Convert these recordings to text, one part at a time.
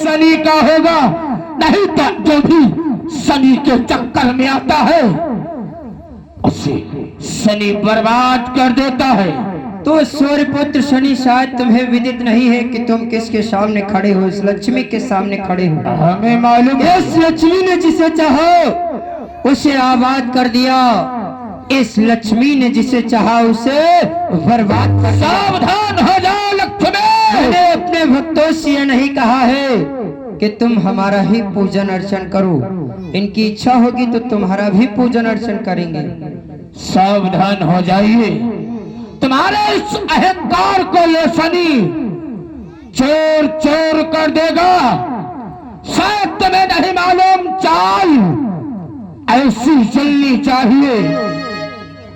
शनि का होगा, नहीं तो जो भी शनि के चक्कर में आता है उसे शनि बर्बाद कर देता है। तो सूर्यपुत्र शनि, शायद तुम्हें विदित नहीं है कि तुम किसके सामने खड़े हो। इस लक्ष्मी के सामने खड़े हो। हमें मालूम है। इस लक्ष्मी ने जिसे चाहा उसे आबाद कर दिया, इस लक्ष्मी ने जिसे चाहा उसे बर्बाद कर दिया। सावधान हो जाओ लक्ष्मी। मैंने अपने भक्तों से यह नहीं कहा है कि तुम हमारा ही पूजन अर्चन करो, इनकी इच्छा होगी तो तुम्हारा भी पूजन अर्चन करेंगे। सावधान हो जाइए, तुम्हारे इस अहंकार को ये शनि चोर चोर कर देगा। शायद तुम्हें नहीं मालूम, चाल ऐसी चलनी चाहिए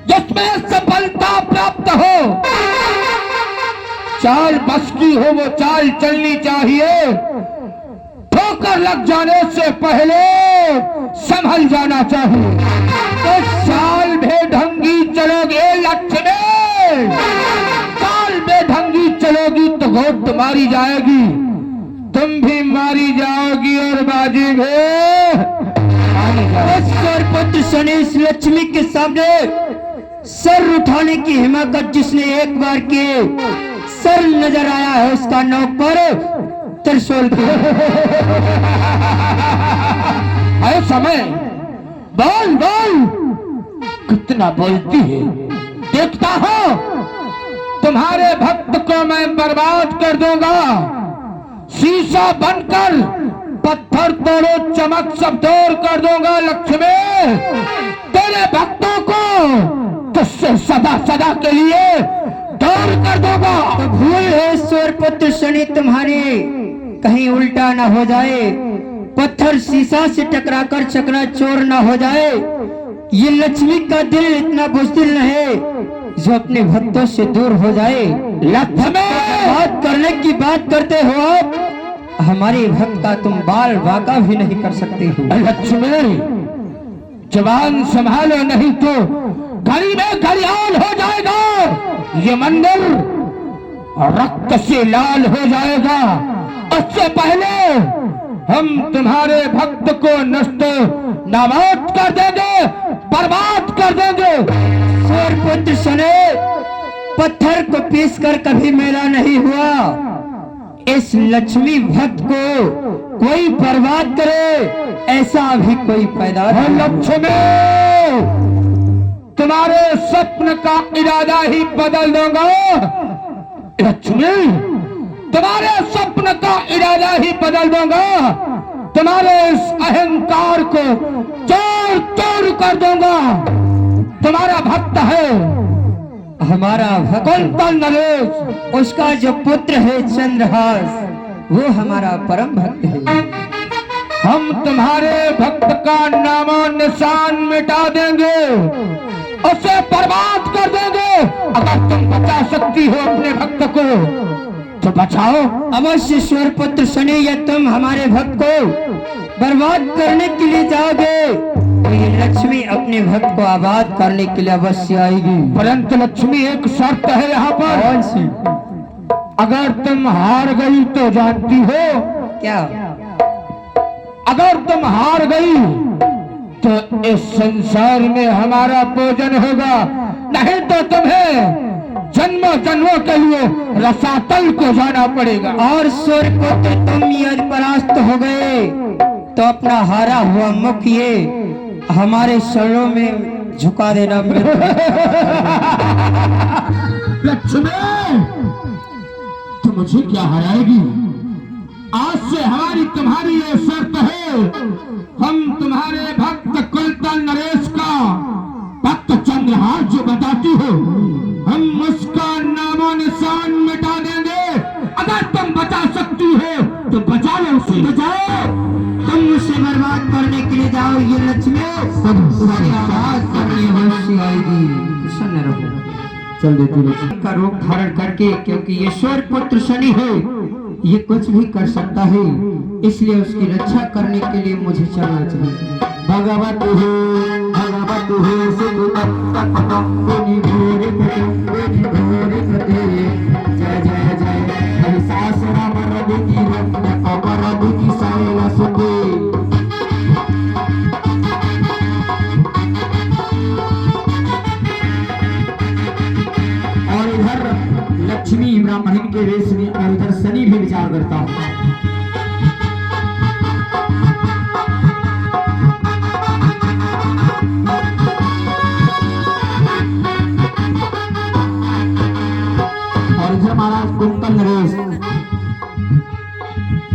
जिसमें सफलता प्राप्त हो। चाल बस की हो वो चाल चलनी चाहिए। ठोकर लग जाने से पहले संभल जाना चाहिए। तो चाल बेढंगी चलोगे लक्ष्मी, चाल बेढंगी चलोगी तो गोट मारी जाएगी, तुम भी मारी जाओगी और बाजी भी मारी जाएगी। सूर्यपुत्र शनि इस लक्ष्मी के सामने सर उठाने की हिम्मत जिसने एक बार किए, सर नजर आया है उसका नोक पर त्रिशूल पे। अरे समय, बोल बोल, कितना बोलती है। देखता हो तुम्हारे भक्त को मैं बर्बाद कर दूंगा। शीशा बनकर पत्थर तोड़ो चमक सब तोड़ कर दूंगा लक्ष्मी। तेरे भक्तों को तुझसे सदा सदा के लिए दूर कर दूंगा। तो भूल है सूर्यपुत्र शनि तुम्हारी कहीं उल्टा ना हो जाए, पत्थर शीशा से टकराकर चकनाचूर ना हो जाए। ये लक्ष्मी का दिल इतना बुज़दिल है जो अपने भक्तों से दूर हो जाए। लक्ष्मी, बात करने की बात करते हो आप, हमारे भक्त का तुम बाल बाका भी नहीं कर सकते हो। लक्ष्मी, जवान संभालो नहीं तो घड़ी में घड़ियाल हो जाएगा। ये मंदिर रक्त से लाल हो जाएगा। उससे पहले हम तुम्हारे भक्त को नष्ट नाबूद कर देंगे, बर्बाद कर देंगे। सूर्यपुत्र शनि, पत्थर को पीस कर कभी मेला नहीं हुआ। इस लक्ष्मी भक्त को कोई बर्बाद करे ऐसा अभी कोई पैदा नहीं। लक्ष्मी, तुम्हारे स्वप्न का इरादा ही बदल दूंगा। लक्ष्मी, तुम्हारे स्वप्न का इरादा ही बदल दूंगा। तुम्हारे इस अहंकार को चोर चोर कर दूंगा। तुम्हारा भक्त है, हमारा भक्त कुंतल नरेश, उसका जो पुत्र है चंद्रहास, वो हमारा परम भक्त है। हम तुम्हारे भक्त का नामो निशान मिटा देंगे, उसे बर्बाद कर देंगे। अगर तुम बचा सकती हो अपने भक्त को तो बचाओ। अवश्य सूर्यपुत्र शनि, या तुम हमारे भक्त को बर्बाद करने के लिए जाओगे तो ये लक्ष्मी अपने भक्त को आबाद करने के लिए अवश्य आएगी। परंतु लक्ष्मी, एक शर्त है यहाँ पर। कौन सी? अगर तुम हार गई तो जानती हो क्या? अगर तुम हार गई तो इस संसार में हमारा पूजन होगा, नहीं तो तुम्हें जन्मों जन्मों के लिए रसातल को जाना पड़ेगा। और सूर्यपुत्र, तुम यदि परास्त हो गए तो अपना हारा हुआ मुख ये हमारे शरणों में झुका देना। लक्ष्मी, तो मुझे क्या हराएगी? आज से हमारी तुम्हारी ये शर्त है, हम तुम्हारे भक्त कुंतल नरेश का भक्त चंद्रहास जो बताती हो, हम उसका नामो निशान मिटा देंगे। अगर तुम बचा सकती हो तो बचा लो उसे। बचाओ, तुम उसे बर्बाद करने के लिए जाओ। ये लक्ष्मी तुम्हारी आवाज करने अवश्य आएगी। प्रसन्न रहो। चल देती का रूप धारण करके, क्योंकि ये सूर्यपुत्र शनि है, ये कुछ भी कर सकता है, इसलिए उसकी रक्षा करने के लिए मुझे चलना चाहिए। भगवत जय जय जय। महिषासुर मर्दिनी रत्न कमर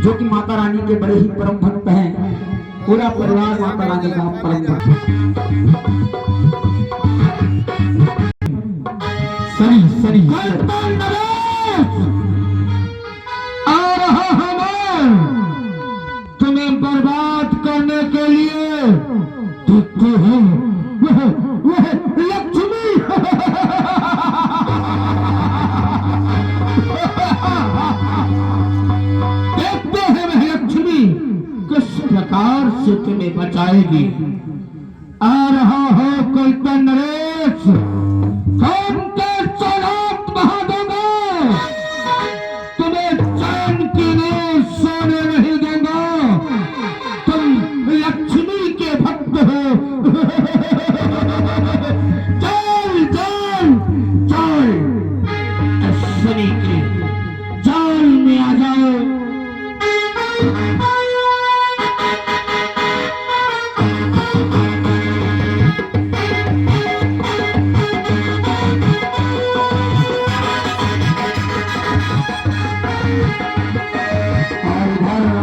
जो कि माता रानी के बड़े ही परम भक्त हैं। पूरा परिवार माता रानी का परम भक्त। सरी सरी आ रहा हूं मैं तुम्हें बर्बाद करने के लिए। देखते हो वह लक्ष्मी देखते हैं वह लक्ष्मी किस प्रकार से तुम्हें बचाएगी। आ रहा हो कुलतन नरेश, हम के चौरात बहा दूंगा, तुम्हें चैन की नींद सोने नहीं दूंगा। तुम लक्ष्मी के भक्त हो। चल चल चल अश्विनी के जाल में आ जाओ।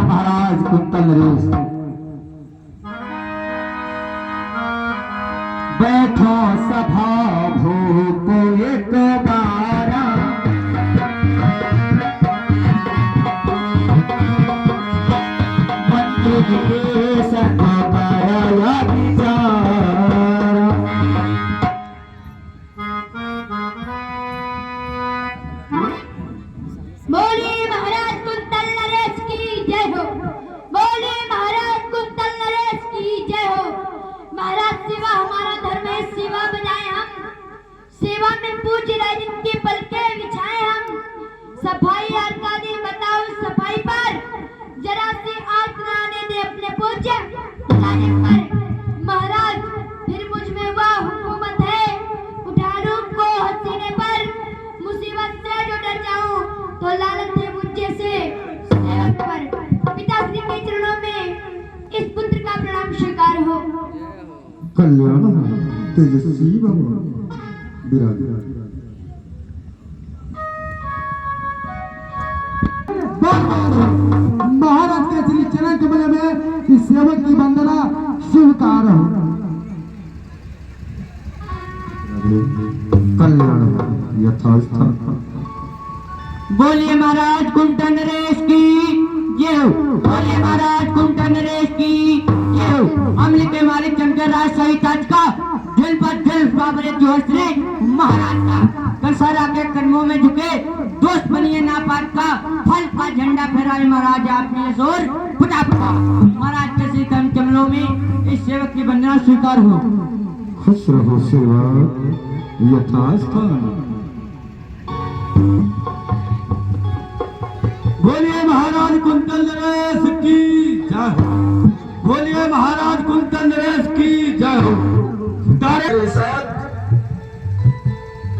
महाराज कुंतल नरेश बैठो सभा भूप एक बारा, मंत्री के संग बराया विचार। बोलिए महाराज कुंतल नरेश की जय हो। बोलिए महाराज कुंतल नरेश की जय हो। महाराज सेवा हमारा धर्म है, सेवा बजाए हम, सेवा में पूज्य राजन के पलके बिछाए हम। सफाई आरकादी बताओ सफाई पर, जरा से आग न आने दे अपने पूज्य राजन पर। महाराज फिर मुझ में वह हुकूमत है, उठा रूप को हसीने पर। मुसीबत से जो डर जाऊं तो लालच है मुझे से सेवक पर। पिताश्री के चरणों में इस पुत्र का प्रणाम स्वीकार हो। कल्याण तेजस्वी भव विराज। महाराज के श्री चरण कमल में इस सेवक की वंदना स्वीकार हो। कल्याण यथास्थ। बोलिए महाराज कुंतल नरेश की जय हो। बोलिए महाराज कुंतल नरेश की जय हो। अमले के मालिक चंद्र राज सहित आज का दिल पर दिल बाबरे जोर से महाराज का दशहरा के कदमों में झुके, दोस्त बनिए नापाक का फल का झंडा फहराए महाराज आपने जोर फटाफटा। महाराज के श्री कम कमलों में इस सेवक की वंदना स्वीकार हो। खुश रहो सेवक यथास्थान। बोलिए महाराज कुंतल नरेश की जय हो। बोलिए महाराज कुंतल नरेश की जय हो। के साथ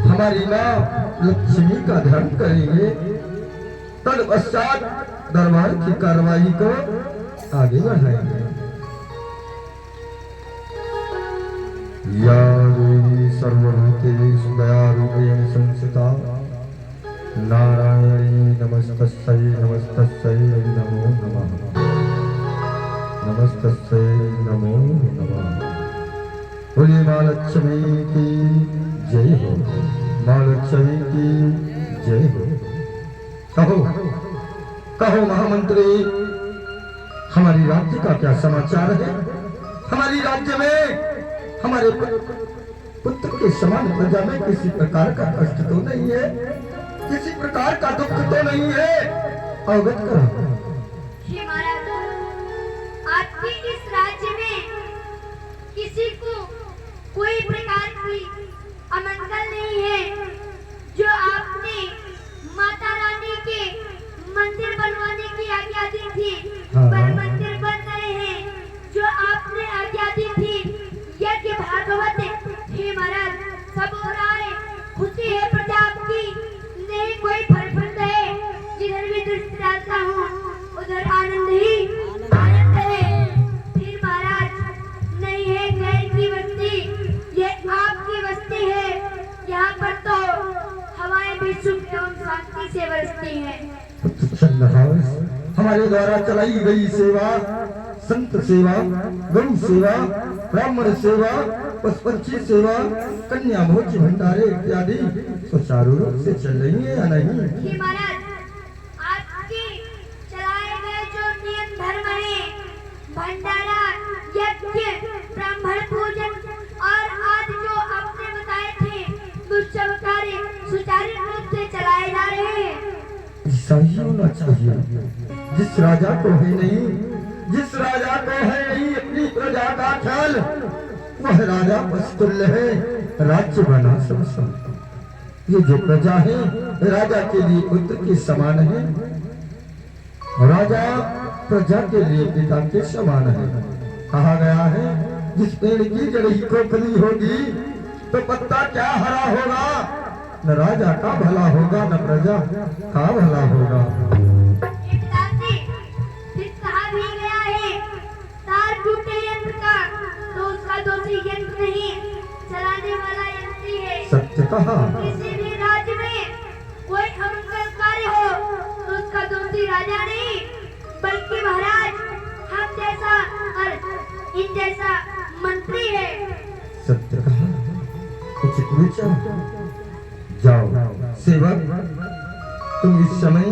हमारी माँ लक्ष्मी का ध्यान करेंगे, तत्पश्चात दरबार की कार्रवाई को आगे बढ़ाएंगे। या देवी सर्वभूतेषु दयारूपेण संस्थिता नारायणी नमस्तस्यै नमस्तस्यै नमो नमः। नमस्तस्यै नमो नमः। बोलिए माँ लक्ष्मी की जय हो। माँ लक्ष्मी की जय हो। कहो कहो महामंत्री, हमारी राज्य का क्या समाचार है? हमारी राज्य में हमारे पुत्र के समान प्रजा में किसी प्रकार का कष्ट तो नहीं है, किसी प्रकार का दुख तो नहीं है? अवगत करो। श्री महाराज, आपके इस राज्य में किसी को कोई प्रकार की अमंगल नहीं है। जो आपने माता रानी के मंदिर बनवाने की आज्ञा दी थी, पर मंदिर बन रहे हैं। जो आपने आज्ञा दी थी यज्ञ भागवत, हे महाराज सब हो रहा है। खुशी है प्रजा आपकी, नहीं कोई फरफंद है। जिधर भी दृष्टि डालता हूँ उधर आनंद ही आनंद है। फिर महाराज नहीं है गैर की बस्ती, ये आपकी बस्ती है। यहाँ पर तो हवाएं भी सुख एवं शांति से बरसती हैं। हमारे द्वारा चलाई गई सेवा, संत सेवा, गौ सेवा, ब्राह्मण सेवा, पशुपक्षी सेवा, कन्या भोज भंडारे इत्यादि सुचारू रूप से चल रही है या नहीं? कि महाराज आपके चलाए गए जो नियम धर्म है, भंडारा, यज्ञ, ब्राह्मण पूजन और आज जो आपने बताए थे दुष्चव कार्य सुचारू रूप से चलाए जा रहे हैं। ऐसा ही होना चाहिए। जिस राजा को है नहीं, जिस राजा को है नहीं अपनी प्रजा का ख्याल, वह राजा पस्तुल्य है, राज्य बना सब सब। ये जो प्रजा है राजा के लिए पुत्र के समान है, राजा प्रजा के लिए पिता के समान है। कहा गया है जिस पेड़ की जड़ ही खोखली होगी तो पत्ता क्या हरा होगा, न राजा का भला होगा न प्रजा का भला होगा। फिर कहा भी गया है तार टूटे यंत्र का तो उसका दोषी यंत्र नहीं, चलाने वाला यंत्र ही है। सत्य कहा। किसी भी राज्य में कोई अमंगल कार्य हो तो उसका दोषी राजा नहीं बल्कि महाराज हम जैसा और इन जैसा मंत्री है। सत्य कहा। उचित विचार। जाओ सेवक, तुम इस समय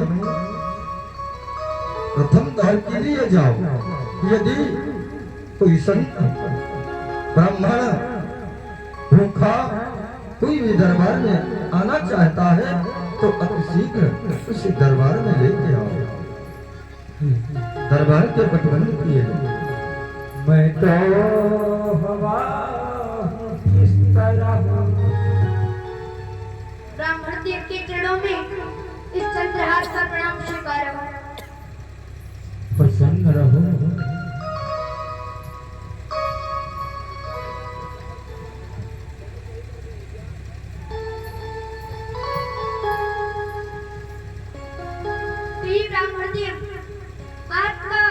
प्रथम द्वार के लिए जाओ। यदि कोई संत, ब्राह्मण, भूखा कोई भी दरबार में आना चाहता है तो अति शीघ्र उसे दरबार में लेके आओ। दरबार के पटबंद किए। मैं तो हवा किस तरह ब्राह्मण देव के चरणों में इस चंद्रहार का प्रणाम स्वीकार हो। प्रसन्न रहो। ब्राह्मण देव आपका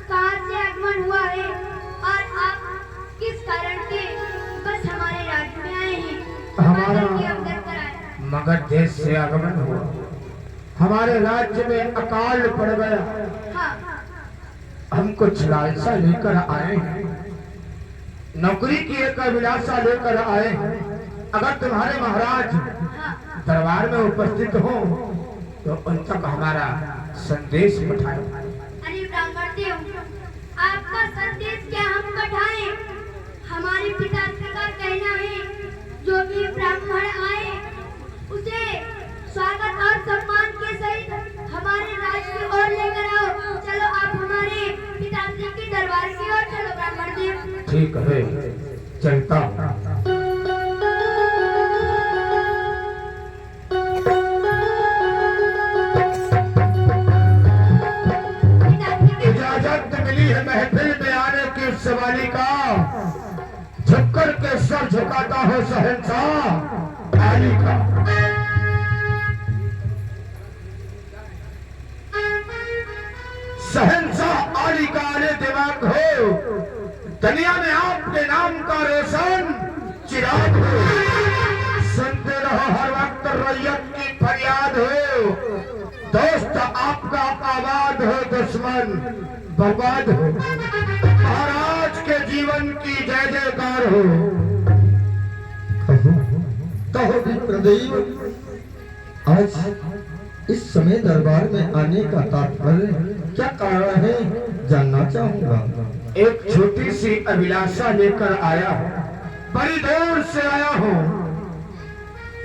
कहाँ से आगमन हुआ है और आप किस कारण के बस हमारे राज्य में आए हैं? हमारा अवगत कराएं। मगध देश से आगमन हुआ, हमारे राज्य में अकाल पड़ गया। हाँ, हम कुछ लालसा लेकर आए हैं, नौकरी की एक अभिलाषा लेकर आए हैं। अगर तुम्हारे महाराज हाँ। दरबार में उपस्थित हो तो उन तक हमारा संदेश पठाए। अरे ब्राह्मण देव, आपका संदेश क्या हम पठाएं? हमारे पिताश्री का कहना है जो भी ब्राह्मण आए उसे स्वागत और सम्मान के सहित हमारे राज्य की ओर लेकर आओ। चलो आप हमारे पिताश्री के दरबार की ओर चलो ब्राह्मण देव। ठीक है, चलता हूँ। इजाजत मिली है महफिल में आने की सवारी का, झुककर के सर झुकाता हो शहंशाह आली का। शहंशाह आली का आले दिमाग हो, दुनिया में आपके नाम का रोशन चिराग हो। सुनते रहो हर वक्त रैयत की फरियाद हो, दोस्त आपका आबाद हो दुश्मन बर्बाद हो। महाराज के जीवन की जय जयकार हो। कहो विप्रदेव, आज इस समय दरबार में आने का तात्पर्य क्या कारण है, जानना चाहूंगा। एक छोटी सी अभिलाषा लेकर आया हूँ, बड़ी दूर से आया हूँ।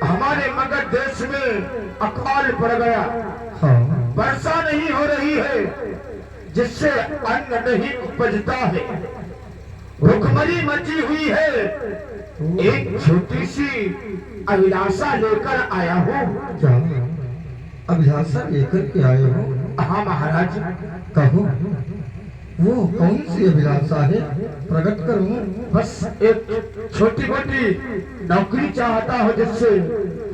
हमारे मगध देश में अकाल पड़ गया, हाँ। वर्षा नहीं हो रही है जिससे अन्न नहीं उपजता है, भूखमरी मची हुई है। एक छोटी सी अभिलाषा लेकर आया हूँ। क्या अभिलाषा लेकर के आए हो? हाँ महाराज। कहो वो कौन सी अभिलाषा है, प्रकट करूं। बस एक छोटी मोटी नौकरी चाहता हूँ जिससे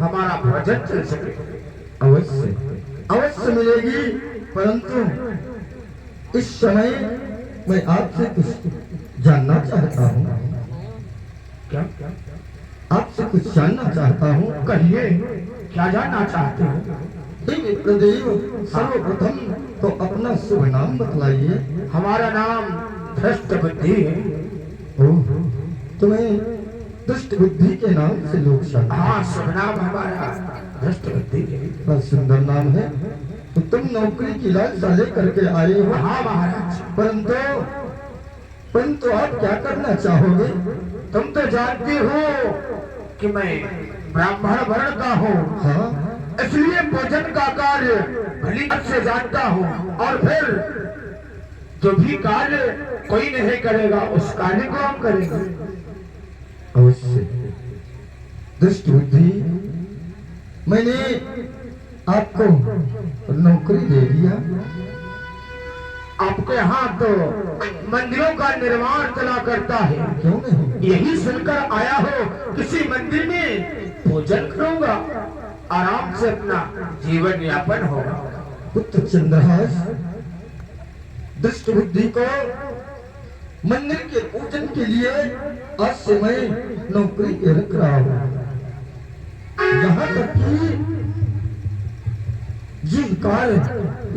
हमारा भोजन चल सके। अवश्य अवश्य मिलेगी, परंतु इस समय मैं आपसे कुछ जानना चाहता हूँ। क्या? आपसे कुछ जानना चाहता हूँ। कहिए, क्या जानना चाहते हो? हे विप्रदेव, सर्वप्रथम तो अपना शुभ नाम बतलाइए। हमारा नाम भ्रष्ट बुद्धि है। ओह, तुम्हें दुष्ट बुद्धि के नाम से लोग जानते हैं। हाँ, शुभ नाम हमारा भ्रष्ट बुद्धि है। बड़ा सुंदर नाम है। तो तुम नौकरी की लालसा लेकर के आए हो। हाँ महाराज, परंतु आप क्या करना चाहोगे? तुम तो जानते हो कि मैं ब्राह्मण वर्ण का हूँ, हाँ, इसलिए भोजन का कार्य भली से जानता हूँ। और फिर जो भी कार्य कोई नहीं करेगा उस कार्य को हम करेंगे। अवश्य। दुष्ट बुद्धि, मैंने आपको नौकरी दे दिया। आपके यहाँ तो मंदिरों का निर्माण चला करता है, क्यों नहीं? यही सुनकर आया हो किसी मंदिर में भोजन करूंगा, आराम से अपना जीवन यापन होगा। पुत्र चंद्रहास, दुष्ट बुद्धि को मंदिर के पूजन के लिए आज से मैं नौकरी पे रख रहा हूँ। यहाँ तक कि जिस कार्य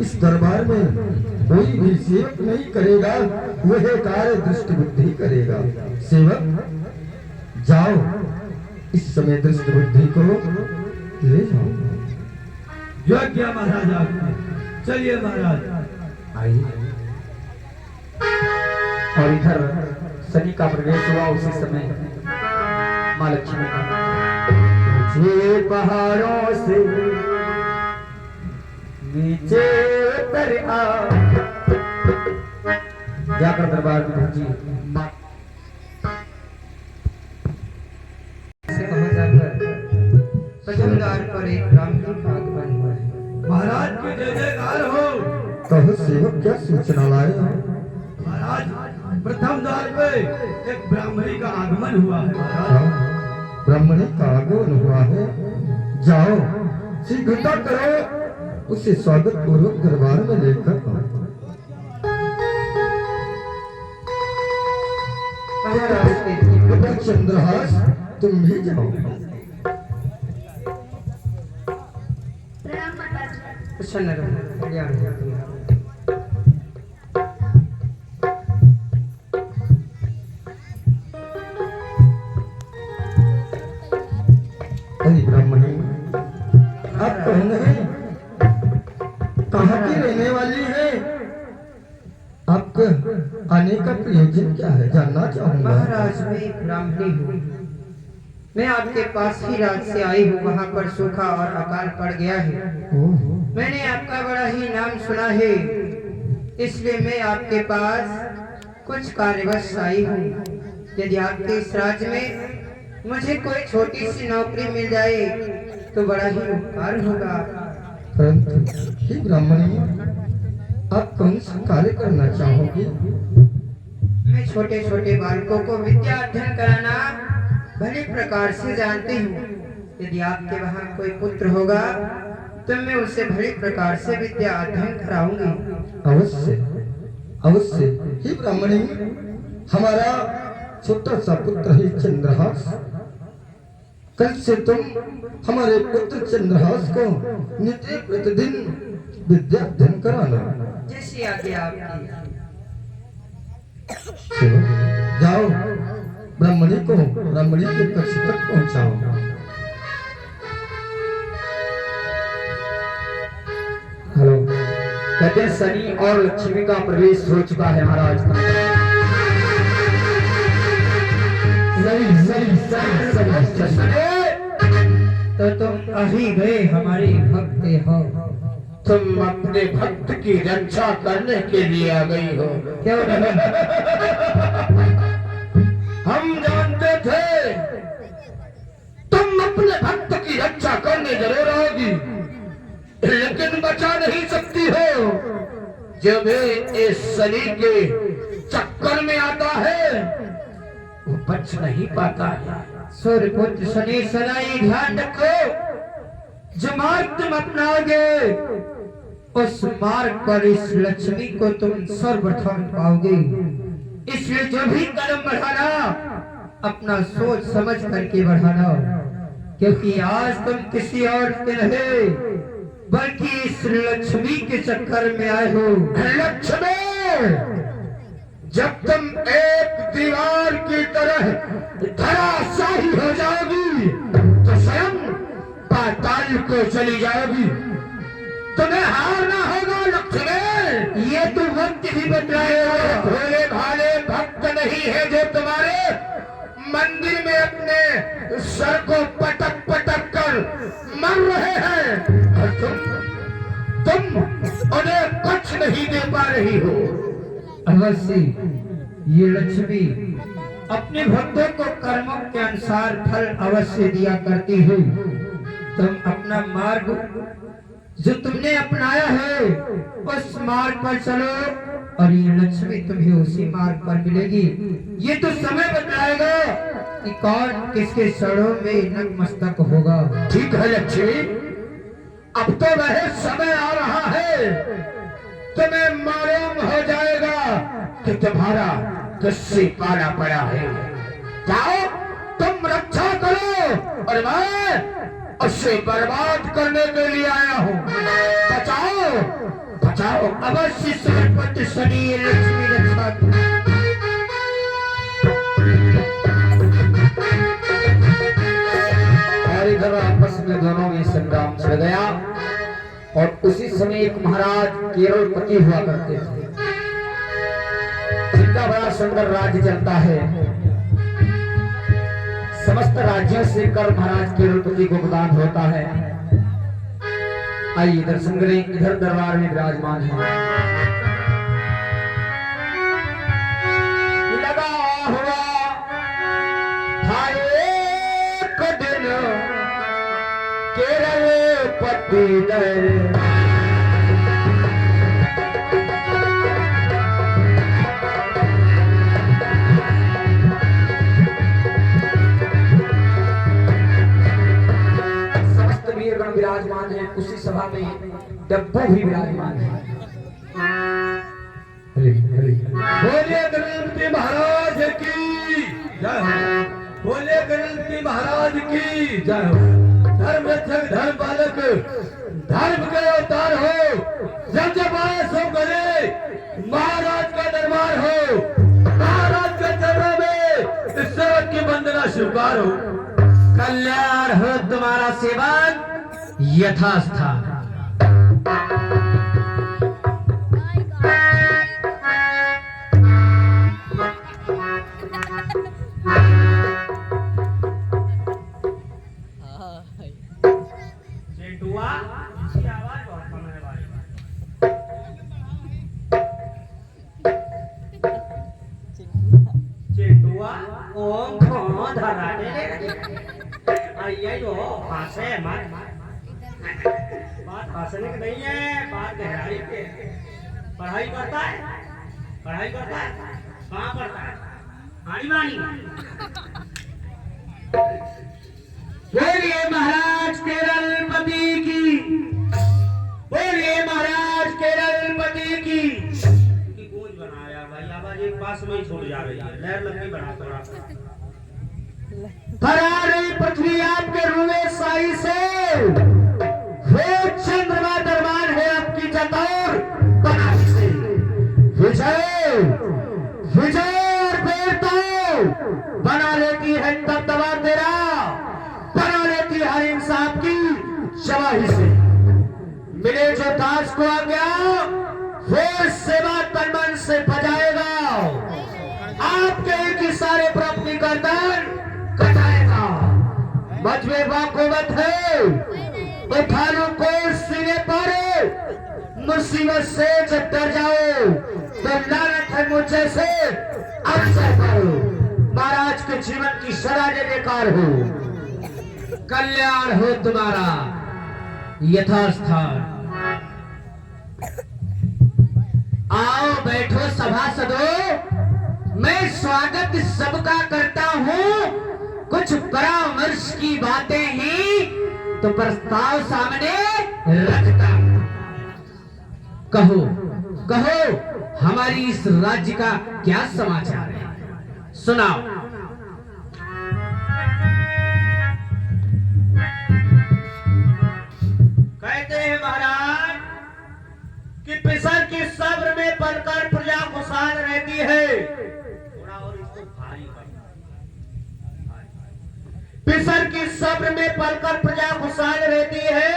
इस दरबार में कोई भी सेवक नहीं करेगा, वह कार्य दुष्ट बुद्धि करेगा। सेवक, जाओ, इस समय दुष्ट बुद्धि को ले जाओ। यज्ञ महाराज आपने, चलिए महाराज। आइए। और इधर शनि का प्रवेश हुआ। उसी समय माँ लक्ष्मी का, मुझे पहाड़ों से नीचे उतर आ, जाकर दरबार में पहुंची। से कहा जाकर प्रथम द्वार पर एक ब्राह्मण का आगमन हुआ है। महाराज की जय जयकार हो। कहो सेवक, क्या सूचना लाए हो? महाराज, प्रथम द्वार पे एक ब्राह्मणी का आगमन हुआ है महाराज। हाँ, ब्राह्मणी का आगमन हुआ है। जाओ, शीघ्रता करो, उसे स्वागत पूर्वक दरबार में लेकर आओ। पुत्र चंद्रहास, तुम भी जाओ। प्रणाम माताजी। प्रसन्न रहो, कल्याण हो तुम्हारा। अरे ब्राह्मणी, आप कौन है? कहाँ की रहने वाली है? आपका आने का प्रयोजन क्या है, जानना चाहूंगा। महाराज, मैं एक ब्राह्मणी हूँ। मैं आपके पास ही रात से आई हूँ। वहाँ पर सूखा और अकाल पड़ गया है। ओह, मैंने आपका बड़ा ही नाम सुना है, इसलिए मैं आपके पास कुछ कार्यवश आई हूँ। यदि आपके इस राज्य में मुझे कोई छोटी सी नौकरी मिल जाए तो बड़ा ही उपकार होगा। परंतु हे ब्राह्मणी, आप कौन सा कार्य करना चाहोगे? मैं छोटे छोटे बालकों को विद्या अध्ययन कराना भली प्रकार से जानती हूँ। यदि आपके वहाँ कोई पुत्र होगा तो मैं उसे भली प्रकार से विद्या अध्ययन कराऊंगी। अवश्य, अवश्य। हे ब्राह्मणी, हमारा छोटा सा पुत्र है चंद्रहास। कल से तुम हमारे पुत्र चंद्रहास को नित्य प्रतिदिन विद्या अध्ययन कराना। जैसी आज्ञा आपकी। चलो, जाओ, ब्राह्मणी के कक्ष तक पहुंचाओ। हेलो, कहते हैं शनि और लक्ष्मी का प्रवेश हो चुका है महाराज। तो तुम आ ही गए, हमारे भक्त हो। तुम अपने भक्त की रक्षा करने के लिए आ गई हो। क्यों नहीं? हम जानते थे तुम अपने भक्त की रक्षा करने जरूर आओगी, लेकिन बचा नहीं सकती हो। जब इस शनि के चक्कर में आता है वो बच नहीं पाता है। सूर्यपुत्र शनि, सदा ये ध्यान रखो, जो मार्ग तुम अपनाओगे उस मार्ग पर इस लक्ष्मी को तुम सर्वप्रथम पाओगे। इसलिए जो भी कदम बढ़ाना अपना सोच समझ करके बढ़ाना, क्योंकि आज तुम किसी और के रहे बल्कि इस लक्ष्मी के चक्कर में आए हो। लक्ष्मी, जब तुम एक दीवार की तरह धराशायी हो जाओगी तो स्वयं पाताल को चली जाओगी। तुम्हें हारना होगा लक्ष्मी। ये तो वक्त ही बतलाएगा। भोले भाले भक्त नहीं है जो तुम्हारे मंदिर में अपने सर को पटक पटक कर मर रहे हैं और तुम उन्हें कुछ नहीं दे पा रही हो। अवश्य ये लक्ष्मी अपने भक्तों को कर्मों के अनुसार फल अवश्य दिया करती है। तुम अपना मार्ग जो तुमने अपनाया है उस मार्ग पर चलो और ये लक्ष्मी तुम्हें उसी मार्ग पर मिलेगी। ये तो समय बताएगा कि कौन किसके शरणों में नतमस्तक होगा। ठीक है लक्ष्मी, अब तो वह समय आ रहा है, तुम्हें मालूम हो जाएगा कि तुम्हारा किससे पाला पड़ा है। जाओ, तुम रक्षा करो और मैं उसे बर्बाद करने के लिए आया हूँ। बचाओ बचाओ। अवश्य सरपत शनि लक्ष्मी रक्षा और इधर आपस में दोनों में संग्राम छिड़ गया और उसी समय एक महाराज केरलपति हुआ करते थे, जिनका बड़ा सुंदर राज्य चलता है। समस्त राज्यों से कर महाराज केरलपति को प्रदान होता है। आइए दर्शन करें, इधर दरबार में विराजमान है। लगा हुआ था एक दिन केरलपति ने विराजमान है। उसी सभा में डब्बू भी विराजमान है। बोले गणपति महाराज की जय हो। बोले गणपति महाराज की जय हो। धर्म रक्षक धर्म पालक धर्म के अवतार हो। जब जब आए सो करे महाराज का दरबार हो। महाराज के चरणों में इस सेवक की वंदना स्वीकार हो। कल्याण हो तुम्हारा सेवक यथास्थान। बात हंसने की नहीं है, बात गहराई पे है। पढ़ाई करता है, पढ़ाई करता है, कहाँ पढ़ता है? आनी बानी। बोलिए महाराज केरलपति की। बोलिए महाराज केरलपति की। गूंज बनाया भाई, आवाज एक पास में ही छोड़ जा रही है। लहर लंबी बढ़ा थोड़ा। भरा रही पृथ्वी आपके रुए साई से। वो चंद्रमा दरबार है आपकी चतुर बनारस से। विजय विजय और बेटा बना लेती है तब दबा तेरा, बना लेती हर इंसान की शवाही से। मिले जो दास को आ गया वो सेवा तन मन से बजाएगा। आपके एक इशारे पर अपनी गर्दन कटाएगा। मजबे बाकुवत है, उठा लो को सीने पर। मुसीबत से जब डर जाओ तो लानत है मुझे से अवसर करो। महाराज के जीवन की सदा बेकार हो। कल्याण हो तुम्हारा यथास्थान। आओ बैठो सभासदों, मैं स्वागत सबका करता हूँ। कुछ परामर्श की बातें हैं तो प्रस्ताव सामने रखता हूँ। कहो कहो हमारी इस राज्य का क्या समाचार है, सुनाओ। कहते हैं महाराज कि पिसर की सब्र में पलकर प्रजा खुशहाल रहती है। थोड़ा और इसको भारी करना। पिसर की सब्र में पलकर प्रजा खुशहाल रहती है,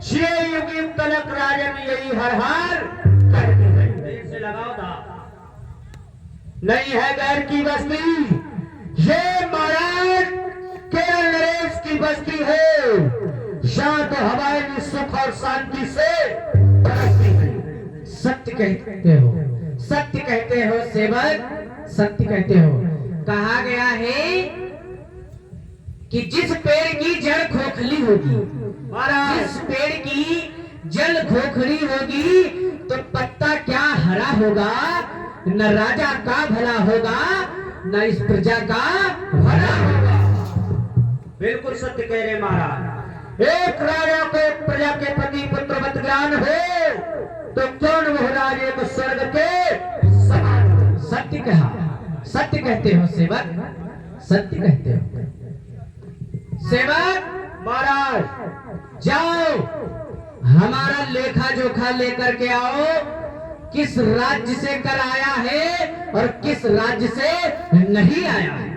ये युग युग तलक राजन यही हर हर कहते हैं। देर से लगाओ था, नहीं है गैर की बस्ती, ये महाराज केरल नरेश की बस्ती है। यहाँ तो हवाएं भी सुख और शांति से बरसती है। सत्य कहते हो, सत्य कहते हो सेवक, सत्य कहते हो। कहा गया है कि जिस पेड़ की जड़ खोखली होगी, जिस पेड़ की जड़ खोखली होगी तो पत्ता क्या हरा होगा, न राजा का भला होगा न इस प्रजा का भला होगा। बिल्कुल सत्य कह रहे महाराज। एक राजा को प्रजा के प्रति पुत्रवत ज्ञान हो तो क्यों न वह राजे को स्वर्ग के समान हो। सत्य कहा, सत्य कहते हो सेवक, सत्य कहते हो। सेवक महाराज जाओ हमारा लेखा जोखा लेकर के आओ, किस राज्य से कर आया है और किस राज्य से नहीं आया है।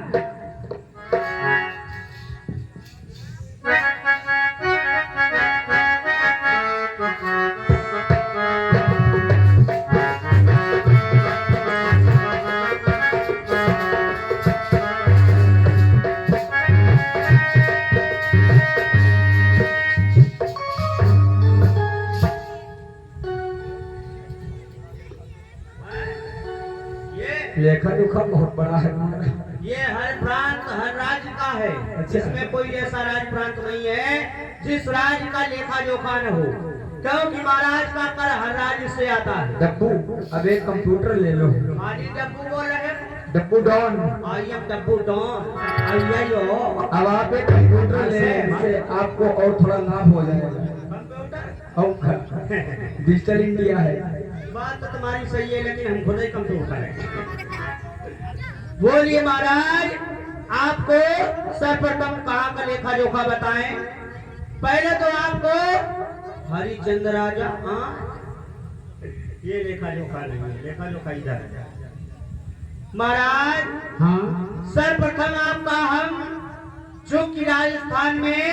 लेखा जोखा बहुत बड़ा है। ये हर प्रांत हर राज्य का है, जिसमें कोई ऐसा राज्य प्रांत नहीं है जिस राज्य का लेखा जोखा न हो, क्योंकि महाराज का कर हर राज्य से आता है। डब्बू अब एक कंप्यूटर ले लो। हाँ जी, डब्बू बोल रहे हैं। Dabbu don, I am Dabbu don. आइयो अब आप एक कंप्यूटर ले, इससे आपको और थोड़ा लाभ हो जाएगा। कंप्यूटर और डिजिटल इंडिया है। बात तो तुम्हारी सही है, लेकिन हम खुद ही कंप्यूटर है। बोलिए महाराज, आपको सर्वप्रथम कहाँ का लेखा जोखा बताएं। पहले तो आपको हरिचंद्र राजा, हाँ ये लेखा जोखा नहीं है, लेखा जोखा इधर है महाराज। हाँ सर्वप्रथम आपका हम जो कि राजस्थान में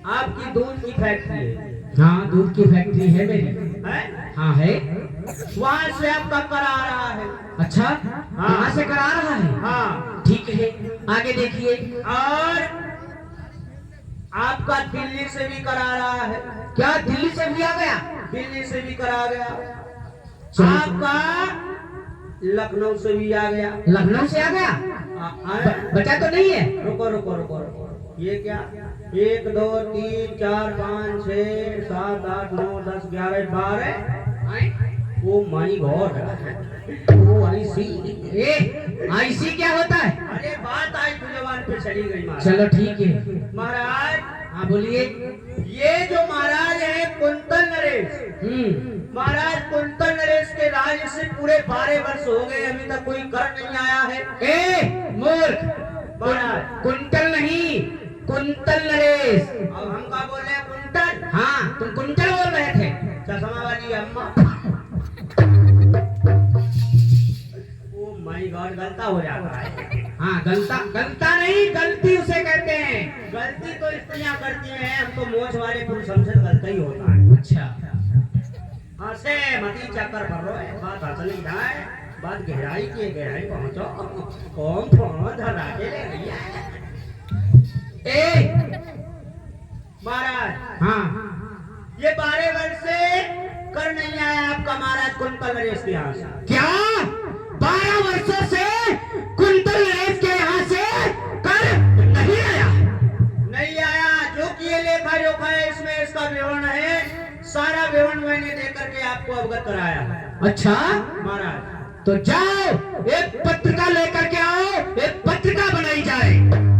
आपकी दूध की फैक्ट्री है। हाँ, दूध की फैक्ट्री है मेरी। है? हाँ है। वहां से आपका कर आ रहा है। अच्छा, वहाँ से करा रहा है। हाँ ठीक है, आगे देखिए। और आपका दिल्ली से भी करा रहा है। क्या दिल्ली से भी आ गया? दिल्ली से भी करा गया। चलो। आपका लखनऊ से भी आ गया। लखनऊ से आ गया? बचा तो नहीं है? रुको रुको रुको रुको, ये क्या 1 2 3 4 5 6 7 8 9 10 11 12 ओ माई गॉड, ओ आईसी। आईसी क्या होता है? अरे बात आई तो जवान पे चली गई महाराज। चलो ठीक है, महाराज हाँ बोलिए। ये जो महाराज है कुंतल नरेश, महाराज कुंतल नरेश के राज्य से पूरे 12 वर्ष हो गए, अभी तक कोई कर नहीं आया है। ए मूर्ख, महाराज कुंतल नहीं, कुंतल नरेश। अब हम क्या बोल रहे हैं? कुंतल। हाँ, तुम कुंतल बोल रहे थे। चश्मा वाली अम्मा। ओ माय गॉड, गलता हो जाता है। हाँ, गलता गलता नहीं, गलती उसे कहते हैं। गलती तो स्त्रियां करती हैं, हम तो मोछ वाले पुरुष समझे गलता ही होता है। अच्छा, हंसे मती चक्कर भर रहे हैं, बात हंस नहीं जाए, बात गहराई की गहराई पहुंचो। कौन पहुंच धरा के ले गई ए महाराज। हाँ, ये 12 वर्ष से कर नहीं आया आपका महाराज कुंतल नरेश के यहाँ से। क्या 12 वर्षों से कुंतल नरेश के यहाँ से कर नहीं आया? नहीं आया। जो कि ये लेखा जोखा है, इसमें इसका विवरण है, सारा विवरण मैंने देकर के आपको अवगत कराया है अच्छा, महाराज। तो जाओ एक पत्रिका लेकर के आओ, एक पत्रिका बनाई जाए।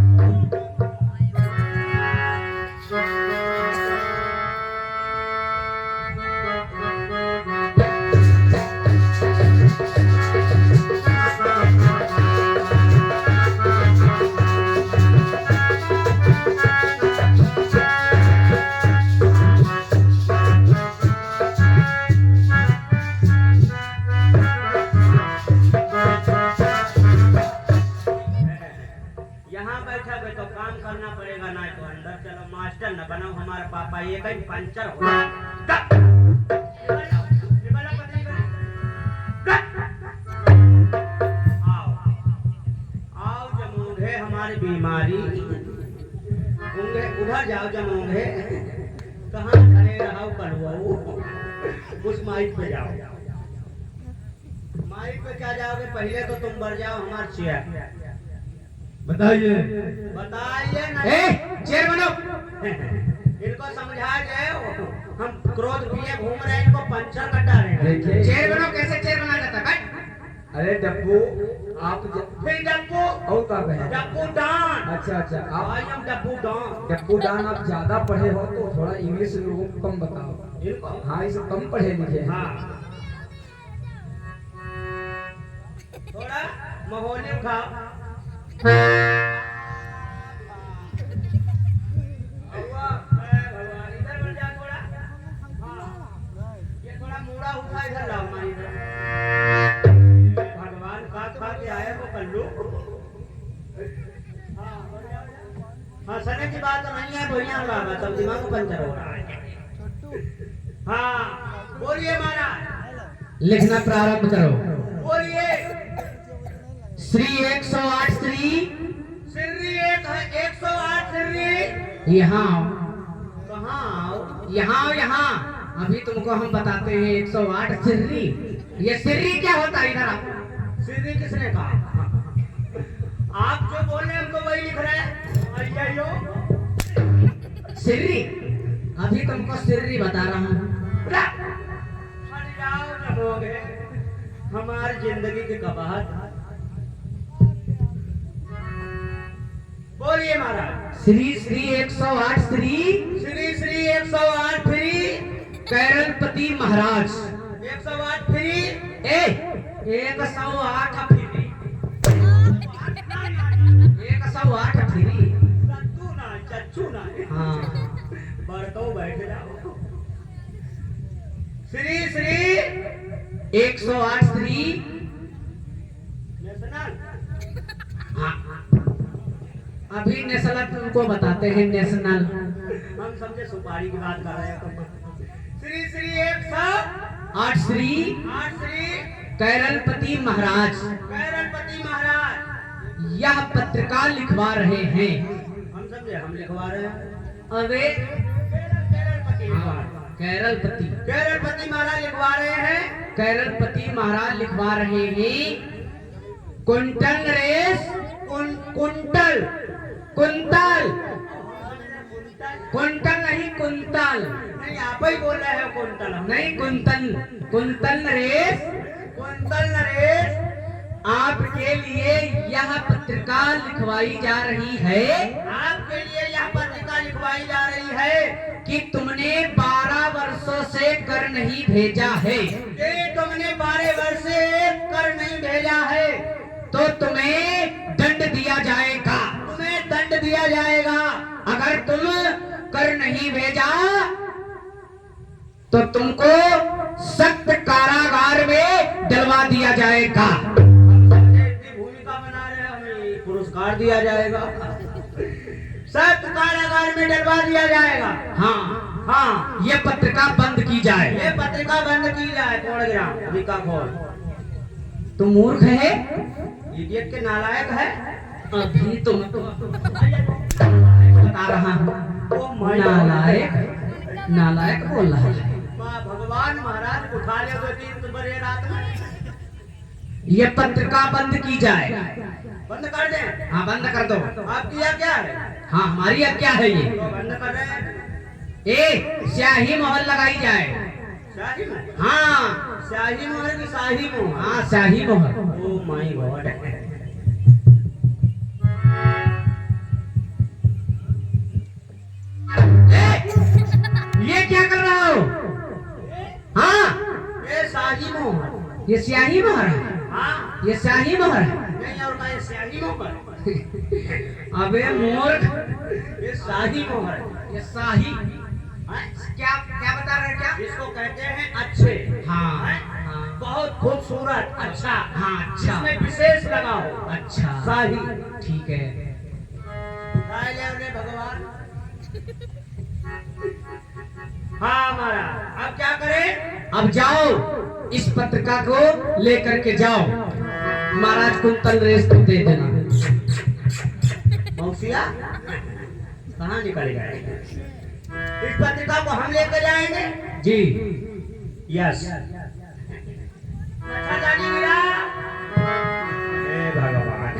पाइए कहीं पंचर हो गट। निकल आओ, पत्नी को। गट। आओ आओ जमोगे हमारी बीमारी होंगे, उधर जाओ जमोगे। कहाँ खड़े रहो कलवाऊ, उस माइक पे जाओ। माइक पे क्या जाओगे, पहले तो तुम बढ़ जाओ हमार चेयर। बताइए। बताइए ना। चेयर बनो। इनको समझा जाए, हम क्रोध पिए घूम रहे हैं, इनको पंचर कर डालेंगे। देखिए। चेयर बनो, कैसे चेयर बना जाता है? अरे डब्बू आप फिर डब्बू और का कहे? डब्बू डान। अच्छा अच्छा आप आई एम डब्बू डान। डब्बू डान आप ज्यादा पढ़े हो तो थोड़ा इंग्लिश लोगों को कम बताओ। इनको हाँ इसे कम पढ़े लिखे हैं। हाँ थोड़ा महोनी उठाओ। भगवान इधर बढ़ जा थोड़ा। हाँ ये थोड़ा मुड़ा उठा, इधर लाओ हमारी इधर। भगवान का खा के आए वो कल्लू। हाँ सने की बात तो नहीं है, भैया बाबा सब दिमाग पंचर हो रहा है। हाँ बोलिए महाराज। लिखना प्रारंभ करो। बोलिए। श्री 108 श्री सिर्री एक है, 108 सिर्री। यहाँ कहाँ? यहाँ अभी तुमको हम बताते हैं 108 सिर्री। ये सिर्री क्या होता है? इधर आओ। सिर्री किसने कहा? आप जो बोल रहे हैं हम तो वही लिख रहे हैं। अय्यो सिर्री, अभी तुमको सिर्री बता रहा हूँ। हट जाओ जमोगे हमारी जिंदगी की कबाहत। बोलिए महाराज। श्री श्री 108 श्री श्री श्री 108 फ्री कैरलपति महाराज। 108 फ्री 108 फ्री 108 फ्री। सत्तू ना चच्चू ना। हाँ बड़को बैठ जाओ। श्री श्री 108 श्री नेशनल। हाँ अभी नेशनल तुमको बताते हैं। नेशनल हम समझे सुपारी की बात कर रहे हैं। श्री श्री 108 श्री श्री कैरलपति महाराज कैरलपति महाराज यह पत्रिका लिखवा रहे हैं। हम समझे, हम लिखवा रहे हैं। अरे कैरलपति कैरलपति कैरलपति महाराज लिखवा रहे हैं। कैरलपति महाराज लिखवा रहे हैं। कुंटल रेस कुंटल कुंतल कुंटल नहीं कुंतल नहीं, आप ही बोल रहे हो कुंतल। नहीं कुंतल कुंतल नरेश कुंतल नरेश आपके लिए यह पत्रिका लिखवाई जा रही है आपके लिए यह पत्रिका लिखवाई जा रही है कि तुमने 12 वर्षों से कर नहीं भेजा है, कि तुमने 12 वर्ष से कर नहीं भेजा है तो तुम्हें दंड दिया जाएगा। तुम्हें दंड दिया जाएगा। अगर तुम कर नहीं भेजा तो तुमको सख्त कारागार में डलवा दिया जाएगा। भूमिका बना रहे हैं, हमें पुरस्कार दिया जाएगा। सख्त कारागार में डलवा दिया जाएगा। हाँ हाँ ये पत्रिका बंद की जाए। ये पत्रिका बंद की जाए। कौन गिरा विका खोल? तुम मूर्ख है, इडियट के नालायक है। अभी तुम बता रहा हूँ। ओ माय नालायक नालायक बोल रहा है। भगवान महाराज उठा ले दो दिन बड़े रात में। ये पत्रिका बंद की जाए। बंद कर दें? हाँ बंद कर दो। आपकी यह क्या है? हाँ हमारी अब क्या है ये? तो बंद कर रहे हैं। स्याही मोहर लगाई जाए। शाही मोहर? हाँ शाही मोहर की शाही मोहर? हाँ स्याही मोहर। Oh my God. ये क्या कर रहा हो? हाँ ये शाही मोहर। ये स्याही मोहर है। हाँ ये स्याही मोहर है। नहीं और का ये शाही मोहर? अबे मूर्ख, ये शाही मोहर। ये शाही हाँ? क्या क्या बता रहे हैं? क्या इसको कहते हैं अच्छे। हाँ हाँ? हाँ बहुत खूबसूरत अच्छा। हाँ अच्छा इसमें विशेष लगा हो अच्छा शाही। ठीक है। उठाए ले उन्हें भगवान। हाँ महाराज, अब क्या करें? अब जाओ इस पत्रिका को लेकर के जाओ, महाराज कुंतल रेस को दे देना। मौसिया कहाँ निकल गए? इस पत्रिका को हम लेकर जाएंगे जी यस। अच्छा जानी मिला, हे भगवान,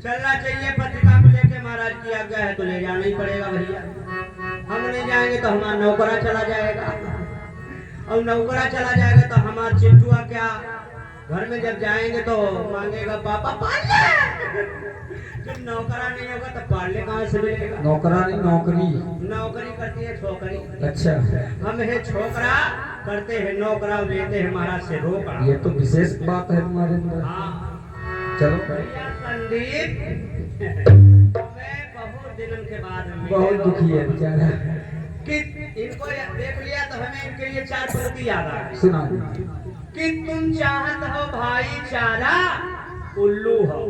चलना चाहिए। पत्रिका को लेके महाराज की आज्ञा है तो ले जाना ही पड़ेगा भैया। हम नहीं जाएंगे तो हमारा नौकरा चला जाएगा, और नौकरा चला जाएगा तो हमारा चिंटुआ क्या घर में जब जाएंगे तो मांगेगा पापा पाले। जब नौकरा नहीं होगा तो पाले कहाँ से मिलेगा? नौकरानी नौकरी नौकरी करती है छोकरी, अच्छा, हम है छोकरा, करते हैं नौकरा, लेते हैं महाराज से रोकड़ा। ये तो विशेष बात है तुम्हारे अंदर। हाँ चलो भैया संदीप, मैं बहुत दिनों के बाद बहुत दुखी है बेचारा। कि इनको देख लिया तो हमें इनके लिए 4 पंक्ति याद आ गई सुना कि तुम चाहत हो भाईचारा, उल्लू हो।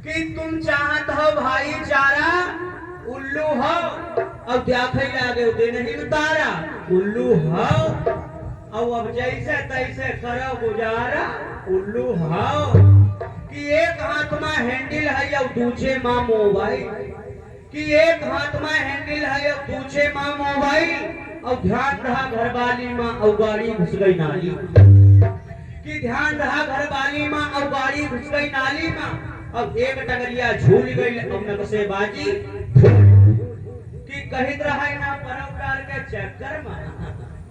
कि तुम चाहत हो भाईचारा, उल्लू हो। अब देखे लागे दे नहीं उतारा, उल्लू हो। और अब जैसे तैसे करो गुजारा, उल्लू हो। कि एक हाथ में हैंडल है और दूसरे माँ मोबाइल, कि एक हाथ में हैंडल है और दूसरे माँ मोबाइल, और ध्यान रहा घर वाली माँ और गाड़ी घुस गई नाली। कि ध्यान रहा घर वाली माँ और गाड़ी घुस गई नाली माँ, अब एक टगरिया झूल गई और नक्शे बाजी। कि कहित रहा ना परोपकार के चक्कर माँ,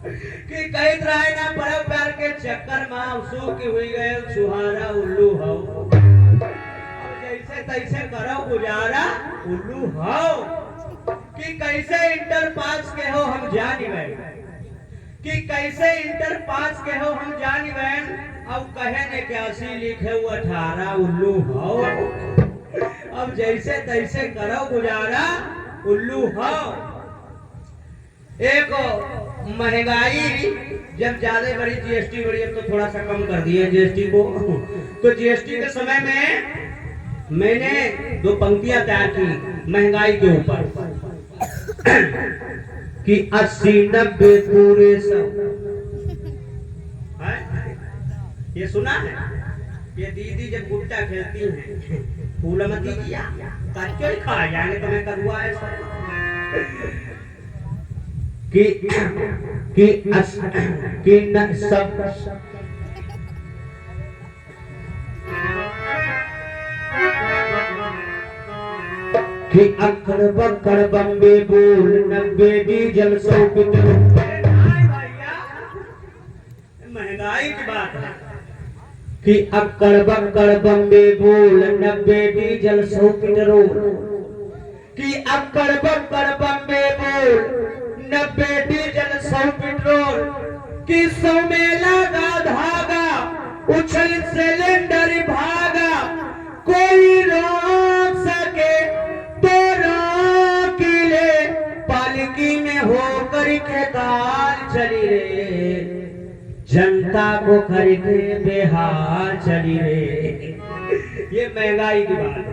कि कहित रहा ना परोपकार के चक्कर माँ, सूख हुई गए सुहारा, उल्लू हो। अब जैसे तैसे करो गुजारा, उल्लू हो। कि कैसे इंटर पास के हो हम जान गए, कि कैसे इंटर पास के हो हम जान गए, अब कहे ने 81 लिखे वो 18, उल्लू हो। अब जैसे तैसे करो गुजारा, उल्लू हो। एक महंगाई जब ज्यादा बड़ी, जीएसटी बड़ी, अब तो थोड़ा सा कम कर दिए जीएसटी को। तो जीएसटी के समय में मैंने 2 पंक्तियां तैयार की महंगाई के ऊपर कि 80-90 पूरे 100। ये सुना है? ये दीदी जब गुट्टा खेलती हैं, फूलमती किया कच्चे खा जाएंगे तो मैं करूआ है कि न सब कि अक्कड़ बक्कड़ बम्बे बोल 90 डीजल 100 पेट्रोल। महंगाई की बात है कि अक्कड़ बक्कड़ बम्बे बोल 90 डीजल 100 पेट्रोल। कि अक्कड़ बक्कड़ बम्बे बोल 90 डीजल 100 पेट्रोल। कि 100 में लगा धागा, उछल सिलेंडर भागा, कोई रोक सके तो रोक ले, पालकी में होकर के ताल चली रे, जनता को करके बेहाल चली रे। ये महंगाई की बात है।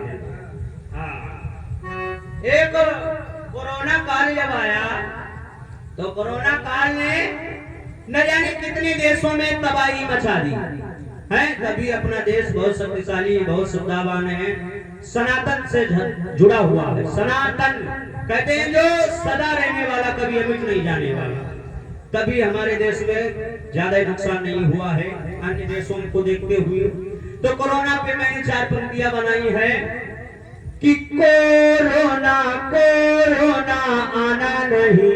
हाँ, एक कोरोना काल जब आया तो कोरोना काल ने न जाने कितने देशों में तबाही मचा दी है। कभी अपना देश बहुत शक्तिशाली, बहुत सत्तावान है, सनातन से जुड़ा हुआ है। सनातन कहते हैं जो सदा रहने वाला, कभी अमिट नहीं जाने वाला। तभी हमारे देश में ज्यादा नुकसान नहीं हुआ है अन्य देशों को देखते हुए। तो कोरोना पे मैंने 4 पंक्तियां बनाई है कि कोरोना कोरोना आना नहीं,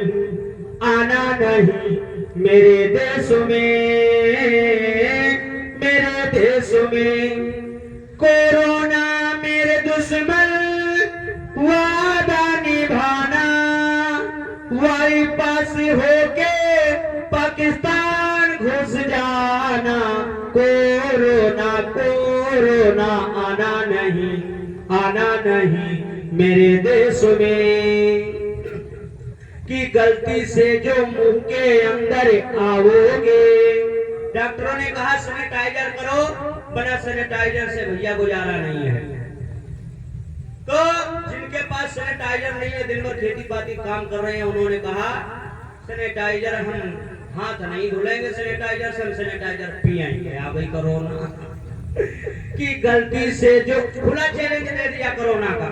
आना नहीं मेरे देश में, मेरे देश में। कोरोना मेरे दुश्मन, वादा निभाना, वाईपास होके पाकिस्तान घुस जाना। कोरोना कोरोना आना नहीं, आना नहीं मेरे देश में। कि गलती से जो मुंह के अंदर आओगे, डॉक्टरों ने कहा सैनिटाइजर करो, बना सैनिटाइजर से भैया गुजारा नहीं है। तो जिनके पास सैनिटाइजर नहीं है, दिन भर खेती बाती काम कर रहे हैं, उन्होंने कहा सैनिटाइजर हम हाथ नहीं धुलेंगे, सैनिटाइजर से हम सैनिटाइजर पिएंगे। आ गई कोरोना कि गलती से जो खुला चैलेंज दे दिया कोरोना का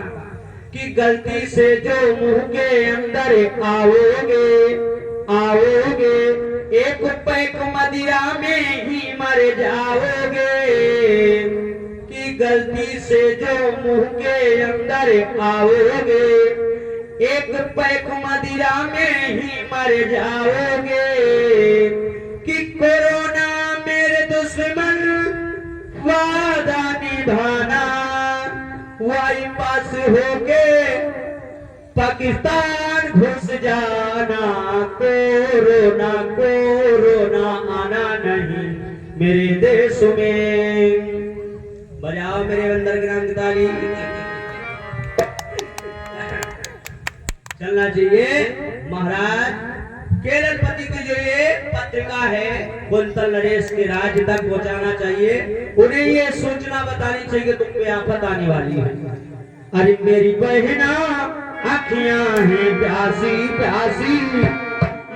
कि गलती से जो मुंह के अंदर आओगे एक पैक मदिरा में ही मर जाओगे। कि गलती से जो मुंह के अंदर आओगे एक पैक मदिरा में ही मर जाओगे। कि कोरोना मेरे दुश्मन वादा निभाना, वाईपास होके पाकिस्तान घुस जाना। कोरोना कोरोना आना नहीं मेरे देश में। बजाओ मेरे अंडरग्राउंड की ताली। चलना चाहिए महाराज। केरल पति की जो ये पत्रिका है कुंतल नरेश के राज्य तक पहुंचाना चाहिए। उन्हें ये सूचना बतानी चाहिए तुम पे आफत आने वाली है। अरे मेरी बहना अखियां हैं प्यासी प्यासी,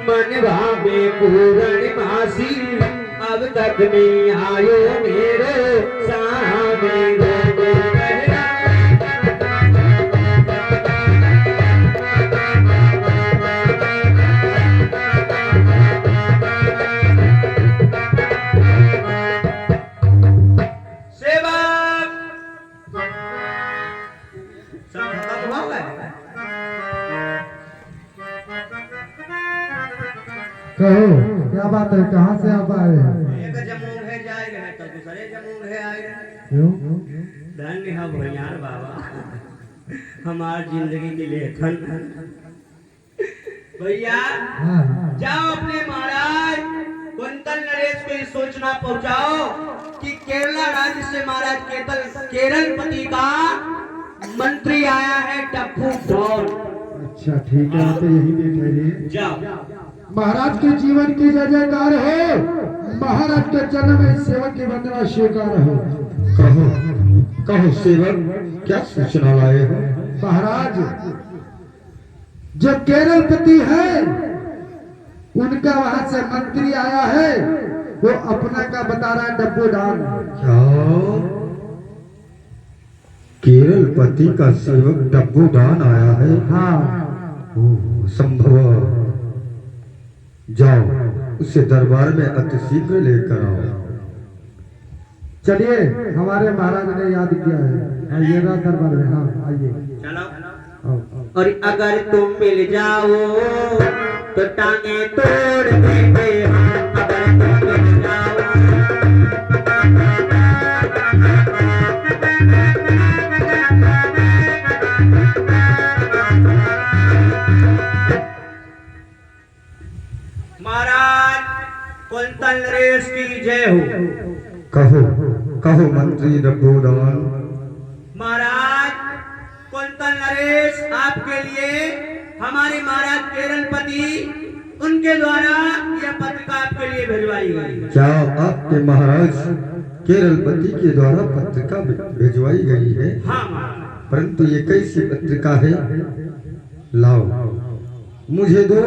मन भावे पूर्ण मासी, अब तक नहीं आयो मेरे सामने। कहो क्या बात है, कहाँ से आप आए हैं? एक जम्मू है जाएगा तो दूसरे जम्मू है आएगा। क्यों? धन्य है भैयार बाबा हमार जिंदगी के लेखन। भैया हाँ। जाओ अपने महाराज कुंतल नरेश को इस सूचना पहुंचाओ कि केरला राज्य से महाराज केरल पति का मंत्री आया है टप्पू डॉन। अच्छा ठीक है, तो यही बैठे रहिए। जाओ। महाराज के जीवन की जय जयकार हो, महाराज के जन्म में सेवक की वंदना स्वीकार हो। कहो कहो सेवक, क्या सूचना लाए हो? महाराज जो केरल पति है उनका वहां से मंत्री आया है, वो अपना का बता रहा है डब्बू डाल। क्या केरल पति का सेवक डब्बू डान आया है? हाँ। संभव, जाओ उसे दरबार में अति शीघ्र लेकर आओ। चलिए, हमारे महाराज ने याद किया है, आइए ना दरबार में। हाँ आइए, चलो। और अगर तुम मिल जाओ तो टांगे तोड़ देंगे हम। अगर तुम मिल जाओ महाराज कुंतल नरेश की जय हो। कहो कहो मंत्री डब्बूदान। महाराज कुंतल नरेश आपके लिए हमारे महाराज केरल पति उनके द्वारा यह पत्रिका आपके लिए भिजवाई गई। क्या आपके महाराज केरल पति के द्वारा पत्रिका भिजवाई गई है? हाँ। परंतु ये कैसी पत्रिका है? लाओ मुझे दो।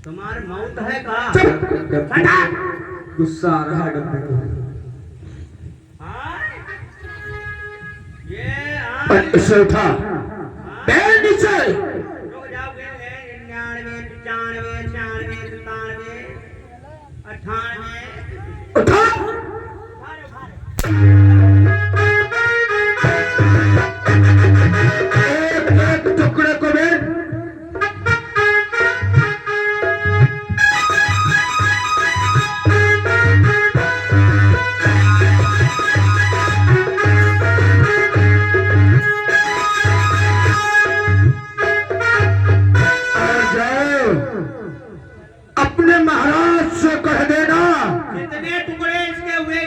तुम्हारे मौत है का? गुस्सा आ रहा है डब्बे को। ये उठा नीचे। रुक जाओगे 99, 95, 96, 97, 98। उठा। एक टुकड़े को भी कितने टुकड़े इसके हुए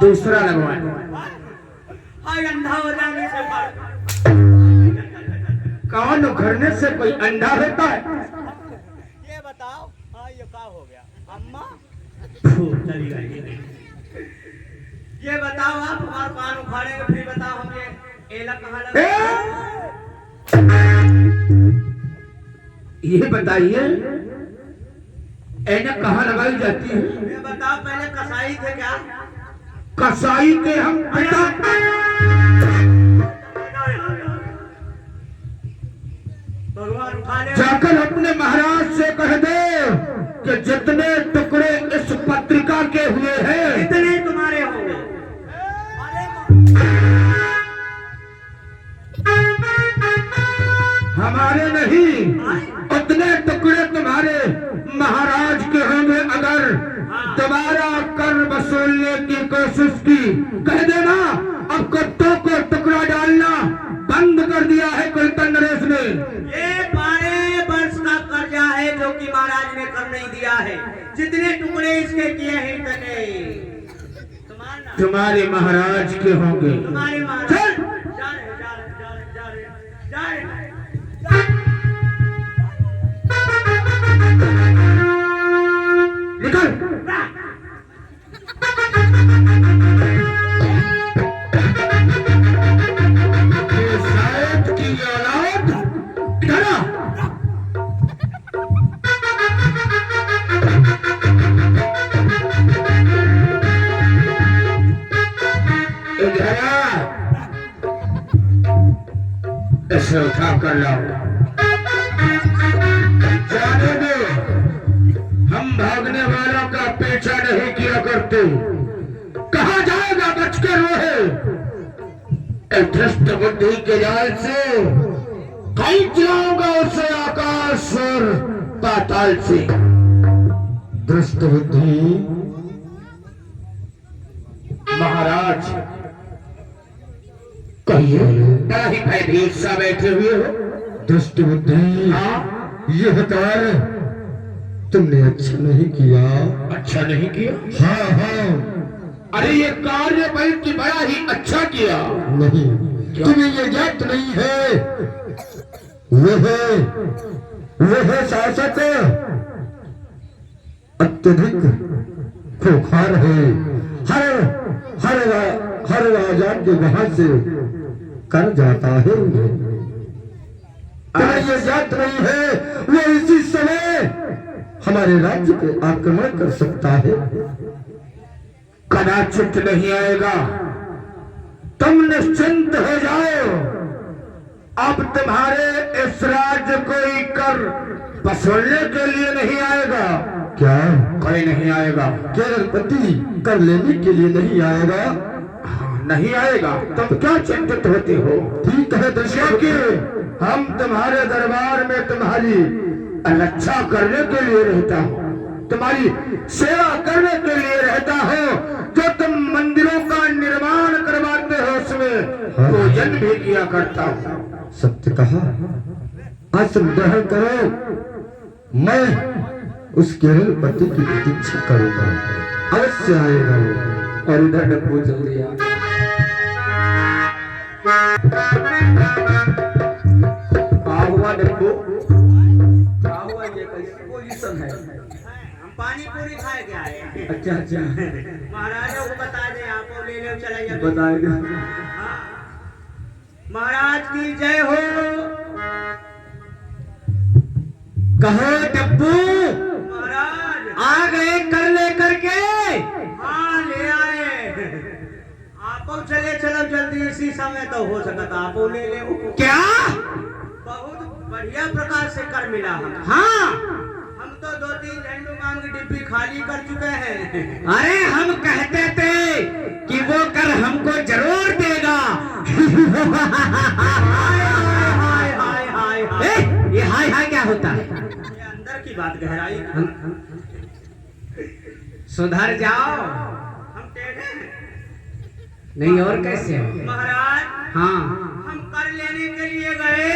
दूसरा लगवा दो। हाय अंधा हो जाने से पर कौन उखड़ने से कोई अंधा होता है? ये बताओ। हाँ ये क्या हो गया अम्मा? चली गई। ये बताओ आप हमारा कान उखाड़ेंगे फिर बताओ हम ये एला कहाँ लगा? ये बताइए ऐनक कहाँ लगाई जाती है? ये बताओ पहले कसाई थे क्या? कसाई के हम पिता भगवान उठा ले। जाकर अपने महाराज से कह दे कि जितने टुकड़े इस पत्रिका के हुए हैं कितने तुम्हारे होंगे? हमारे नहीं, उतने टुकड़े तुम्हारे महाराज के होंगे। अगर दोबारा कर वसूलने की कोशिश की कह देना अब कुत्तों को टुकड़ा डालना बंद कर दिया है कुलतन नरेश ने। ये 12 वर्ष का कर्जा है जो कि महाराज ने कर नहीं दिया है। जितने टुकड़े इसके किए हैं इतने तुम्हारे महाराज के होंगे। तुम्हारे महाराज चल जा रहे, जा रहे, जा रहे, जा रहे, जा रहे। निकल। ये शायद की औलाद इधर आ। इधर आ। इसे उठा कर लाओ। जाने दो हम भागने वालों का पीछा नहीं किया करते। कहाँ जाएगा बच कर रोहे? धृष्ट बुद्धि के जाल से खींच लाऊंगा उसे आकाश और पाताल से। दृष्ट बुद्धि महाराज कहिए, बड़ा ही भयभीत सा बैठे हुए हो। दृष्ट बुद्धि हाँ? यह कार्य तुमने अच्छा नहीं किया। अच्छा नहीं किया? हाँ हाँ अरे ये कार्य बल्कि बड़ा ही अच्छा किया। नहीं, तुम्हें ये ज्ञात नहीं है वह शासक अत्यधिक खुखार है। हर राजा के वहां से कर जाता है। तुम्हें ये ज्ञात नहीं है वो इसी समय हमारे राज्य पे आक्रमण कर सकता है। कदाचित नहीं आएगा, तुम निश्चिंत हो जाओ। अब तुम्हारे इस राज्य कोई कर वसूलने के लिए नहीं आएगा। क्या कोई नहीं आएगा। केरलपति कर लेने के लिए नहीं आएगा? नहीं आएगा। तुम क्या चिंतित होते हो? ठीक है क्योंकि हम तुम्हारे दरबार में तुम्हारी रक्षा करने के लिए रहता हूँ, तुम्हारी सेवा करने के लिए रहता हूँ। जो तुम मंदिरों का निर्माण करवाते हो उसमें पूजन भी किया करता हूँ। सत्य कहा। आसन ग्रहण करो, मैं उस केरलपति की प्रतीक्षा करूंगा। अवश्य आएगा वो। और इधर डब्बू चल दिया। हुआ डब्बू? क्या हुआ? ये कैसी पोजीशन है? हम पानी पूरी खाए क्या आए? अच्छा अच्छा, महाराजा को बता दे, आप ले लो चला जाए। बताएगा। हाँ। महाराज की जय हो। कहो डब्बू महाराज आ गए कर लेकर के? हाँ ले आए। आपो चले चलो जल्दी, इसी समय तो हो सकता आपो ले ले। क्या? बहुत बढ़िया प्रकार से कर मिला हमें। हाँ, हम तो 2-3 झंडू काम की डिब्बी खाली कर चुके हैं। अरे हम कहते थे कि वो कर हमको जरूर देगा। हाय हाय हाय हाय हाय। ये हाय हाय क्या होता है? ये अंदर की बात गहराई। सुधर जाओ। हम टेढ़े हैं नहीं और कैसे हो? महाराज। हाँ हम कर लेने के लिए गए।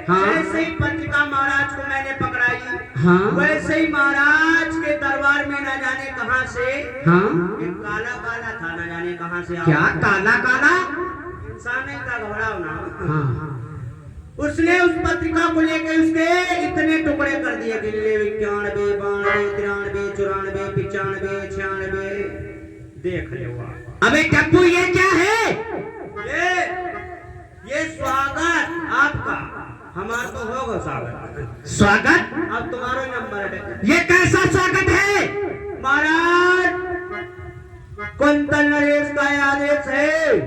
हाँ। जैसे ही पत्रिका महाराज को मैंने पकड़ाई, हाँ वैसे ही महाराज के दरबार में न जाने कहां से हाँ एक काला काला था, न जाने कहां से क्या काला काला? इंसान नहीं था, घबराओ ना। हाँ उसने उस पत्रिका को लेकर उसके इतने टुकड़े कर दिए कि 91, 92, 93, 94, 95, 96। देख ले अबे टप्पू ये क्या है? ये स्वागत आपका, हमारा तो होगा स्वागत। स्वागत? अब तुम्हारा नंबर है। ये कैसा स्वागत है? महाराज कुंतल नरेश का आदेश है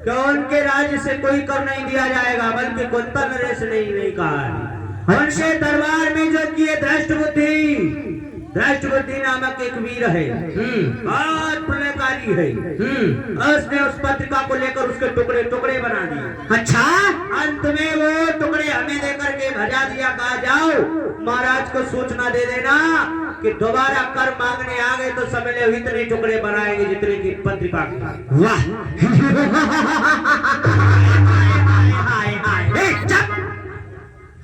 कि उनके राज्य से कोई कर नहीं दिया जाएगा, बल्कि कुंतल नरेश ने ही नहीं कहा है। उनके दरबार में जो किए धृष्ट बुद्धि नामक एक वीर है, बहुत प्रलयकारी है। उसने उस पत्रिका को लेकर उसके टुकड़े टुकड़े बना दिए। अच्छा अंत में वो टुकड़े हमें देकर के भजा दिया, कहा जाओ महाराज को सूचना दे देना कि दोबारा कर मांगने आ गए तो समझ ले इतने टुकड़े बनाएंगे जितने की पत्रिका की। वाह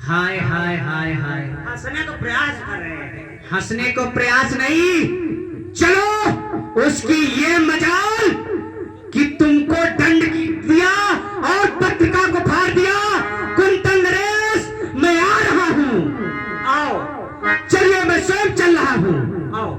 हाय हाय हाय हाय हंसने का प्रयास कर रहे हैं। हंसने को प्रयास नहीं, चलो उसकी ये मजाल कि तुमको दंड दिया और पत्रिका को फाड़ दिया। कुंतल नरेश मैं आ रहा हूँ, आओ चलिए मैं स्वयं चल रहा हूँ। आओ।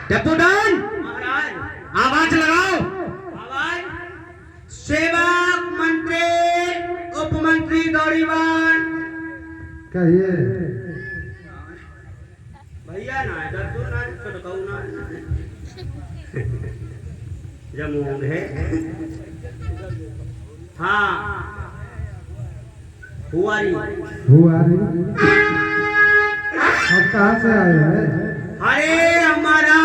डब्बूदान महाराज आवाज लगाओ। आवाज सेवक मंत्री उपमंत्री दौड़ीवान कहिए। भैया ना इधर तो ना छटकाऊ ना जमूंग है। हाँ हुआरी हुआ नहीं। अब कहाँ से आए हैं? अरे हमारा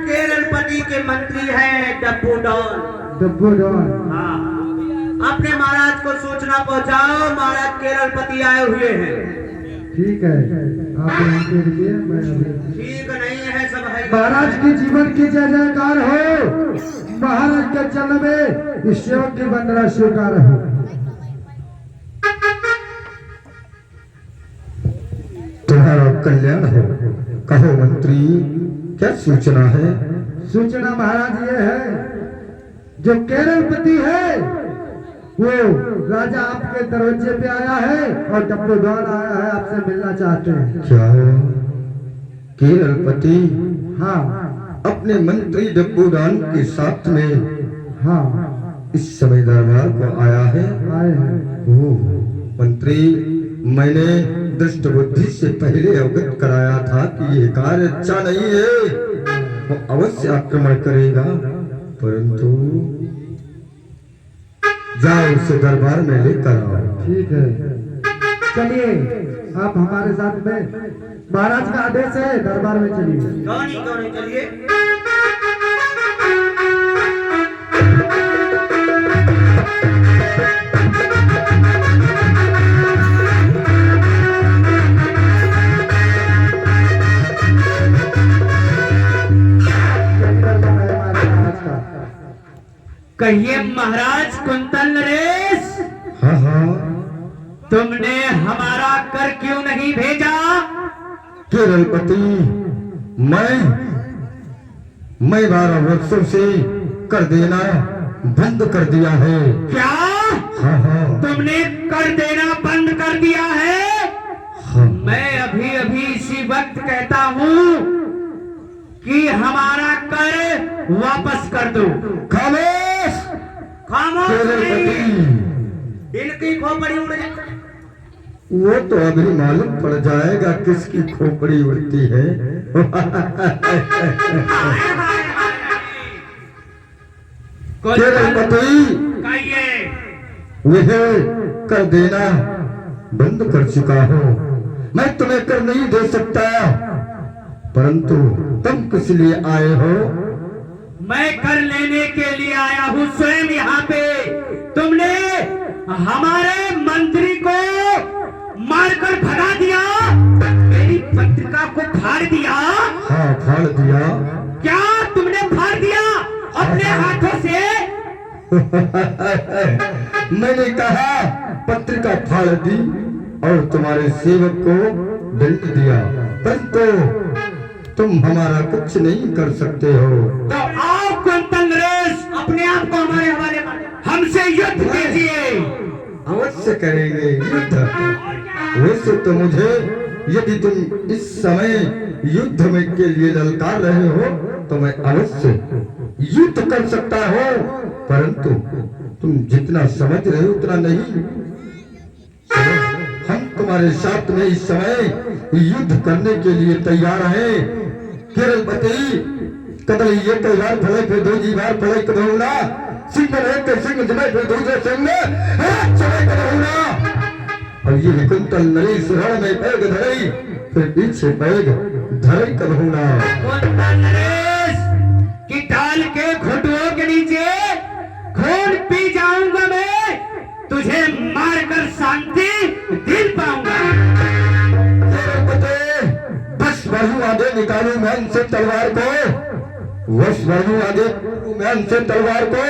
केरलपति के मंत्री है डब्बू डॉन। डब्बू डॉन। हाँ अपने महाराज को सूचना पहुंचाओ, महाराज केरलपति आए हुए हैं। ठीक है, आप यहाँ पे रुकिए, मैं अभी। ठीक नहीं है सब है। महाराज के जीवन की जय जयकार हो। महाराज के चरण में इस सेवक की वंदना स्वीकार हो। तुम्हारा कल्याण हो। कहो मंत्री, क्या सूचना है? सूचना महाराज ये है, जो केरलपति है वो राजा आपके दरवाजे पे आया है और डब्बू डॉन आया है, आपसे मिलना चाहते हैं। क्या केरलपति? हाँ, अपने मंत्री डब्बू डॉन के साथ में। हाँ, इस समय दरबार को आया है। आए हैं। ओह मंत्री, मैंने दृष्ट बुद्धि से पहले अवगत कराया था कि ये कार्य अच्छा नहीं है, वो अवश्य आक्रमण करेगा, परंतु जाओ उसे दरबार में लेकर आओ। ठीक है, चलिए आप हमारे साथ में। महाराज का आदेश है, दरबार में चलिए। क्यों नहीं चलिए। कहिए महाराज कुंतल नरेश, हाँ हाँ। तुमने हमारा कर क्यों नहीं भेजा? केरलपति, मैं 12 वर्षों से कर देना बंद कर दिया है। क्या? हाँ हाँ। तुमने कर देना बंद कर दिया है? हाँ। मैं अभी अभी इसी वक्त कहता हूँ कि हमारा कर वापस कर दो। खामोश। खामोश केरलपति, इनकी खोपड़ी उड़ जाए। वो तो अभी मालूम पड़ जाएगा किसकी खोपड़ी उड़ती है। केरलपति, कहिए। वह कर देना बंद कर चुका हूँ। मैं तुम्हें कर नहीं दे सकता, परंतु तुम किस लिए आए हो? मैं कर लेने के लिए आया हूँ स्वयं यहाँ पे। तुमने हमारे मंत्री को मारकर भगा दिया, मेरी पत्रिका को फाड़ दिया। हाँ, फाड़ दिया। क्या तुमने फाड़ दिया अपने हाथों से? मैंने कहा पत्रिका फाड़ दी और तुम्हारे सेवक को दंड दिया, परंतु तुम हमारा कुछ नहीं कर सकते हो। तो आओ कुंतल नरेश, अपने आप को हमारे हवाले कर, हमसे युद्ध कीजिए। अवश्य करेंगे युद्ध। वैसे तो मुझे यदि तुम इस समय युद्ध में के लिए ललकार रहे हो तो मैं अवश्य युद्ध कर सकता हूँ, परंतु तुम जितना समझ रहे हो उतना नहीं। हम तुम्हारे साथ में इस समय युद्ध करने के लिए तैयार हैं। केरल बती कदल ये तैयार फले फिर दो जी बार फले कदूना सिंह रहे सिंह जमे फिर दूसरे सिंह चले कदूना। और ये कुंतल नरेश रण में पैग धरई फिर पीछे पैग धरई कदूना। कुंतल नरेश की डाल के घुटनों के नीचे खून पी जाऊंगा मैं, तुझे मारकर शांति दिल पाऊंगा। बस बढ़ू आगे निकालू मैं उनसे तलवार को, बस बढ़ू आगे मैं उनसे तलवार को,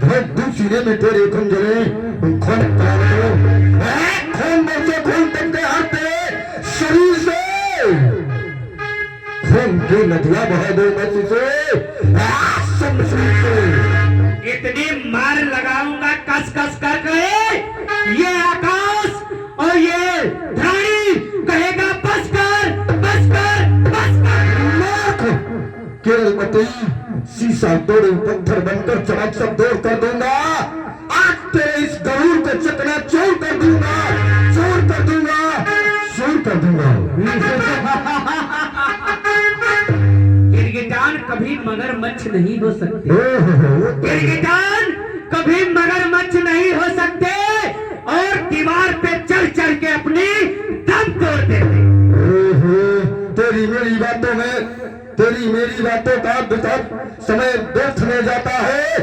धड़ दूसरे में तेरे खंजरे खून में से खून तक के आते शरीर से खून की नदियां बहा दो मैं इतनी मार लगाऊंगा कस कस करके, ये आकाश और ये धरणी कहेगा बस कर बस कर बस कर। केरलपति शीशा तोड़े पत्थर बनकर चमक सब दूर कर दूंगा। आज तेरे इस गरुड़ को चकना चोर कर दूंगा, चोर कर दूंगा, चोर कर दूंगा। गिरगिटान कभी मगरमच्छ नहीं हो सकते, गिरगिटान कभी मगरमच्छ नहीं हो सकते और दीवार पे चढ़ चढ़ के अपनी दम तोड़ देते। तेरी मेरी बातों में, तेरी मेरी बातों का वितर्क समय व्यर्थने जाता है।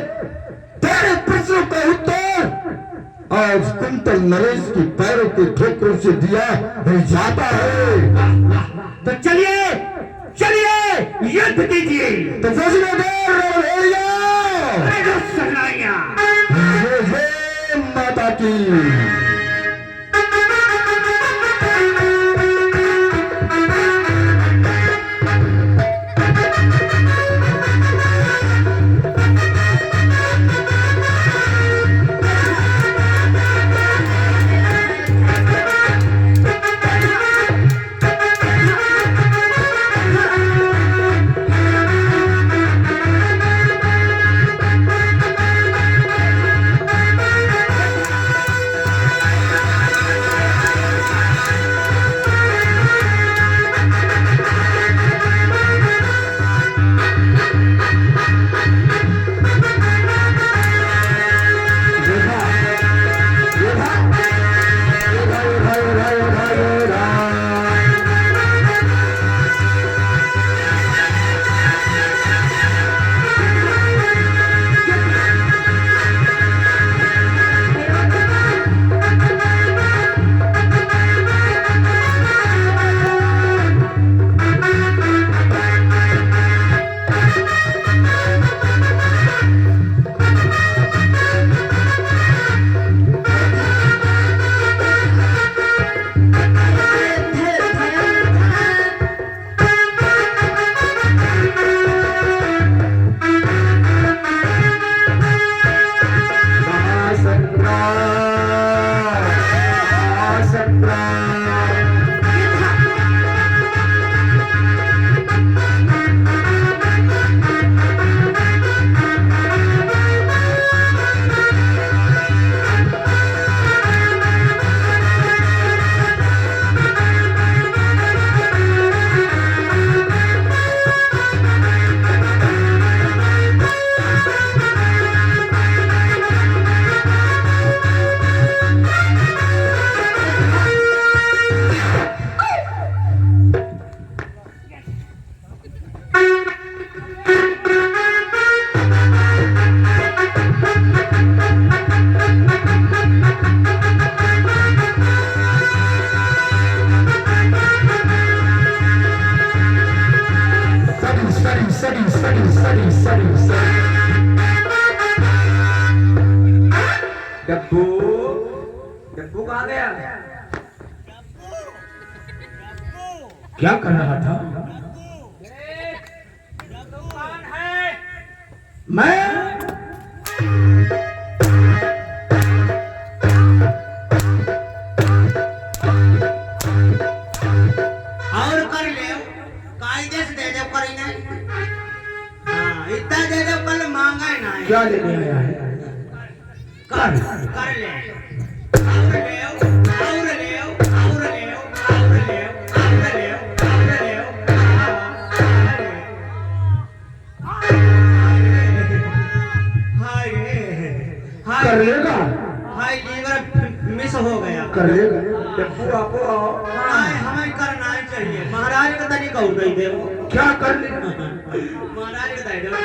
तेरे प्रश्नों का उत्तर आज कुंतल नरेश की पैरों के ठोकरों से दिया जाता है। तो चलिए चलिए युद्ध कीजिए। तो फौजों माता की डब्बू डब्बू कहाँ गया? क्या कर रहा था? कौन है? मैं और कर ले कायदे से दे दो करी नहीं। हाँ इतना दे दो कल मांगा ही ना। क्या लेने आया है? कर कर ले और ले और ले और ले और ले और ले और ले हाय हाय कर लेगा? हाय लीवर मिस हो गया। कर लेगा? डब्बू आपको हाय हमें करना ही चाहिए। महाराज का तनी कहू नहीं दे क्या कर ले? महाराज का दे दो।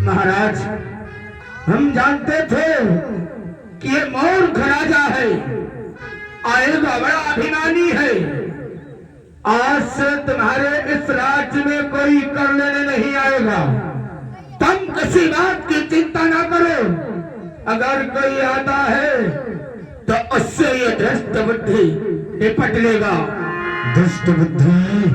महाराज हम जानते थे कि ये मूर्ख राजा है, आएगा बड़ा अभिमानी है। आज से तुम्हारे इस राज्य में कोई कर लेने नहीं आएगा। तुम किसी बात की चिंता ना करो। अगर कोई आता है तो उससे ये दुष्ट बुद्धि निपट लेगा। दुष्ट बुद्धि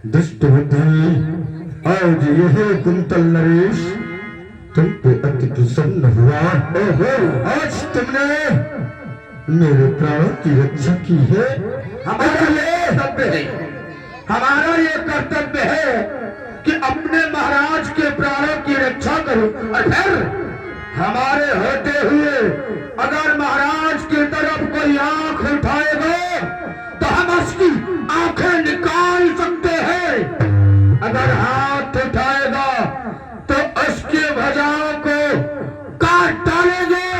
दुष्ट बुद्धि, आज यह कुंतल नरेश तुम पे अति प्रसन्न हुआ। ओहो, आज तुमने मेरे प्राणों की रक्षा की है। हमारा ये कर्तव्य है, हमारा ये कर्तव्य है कि अपने महाराज के प्राणों की रक्षा करो। और फिर हमारे होते हुए अगर महाराज की तरफ कोई आंख उठाएगा तो हम उसकी आंखें निकाल सकते हैं। अगर हाथ उठाएगा तो उसकी भुजाओं को काट डालेंगे।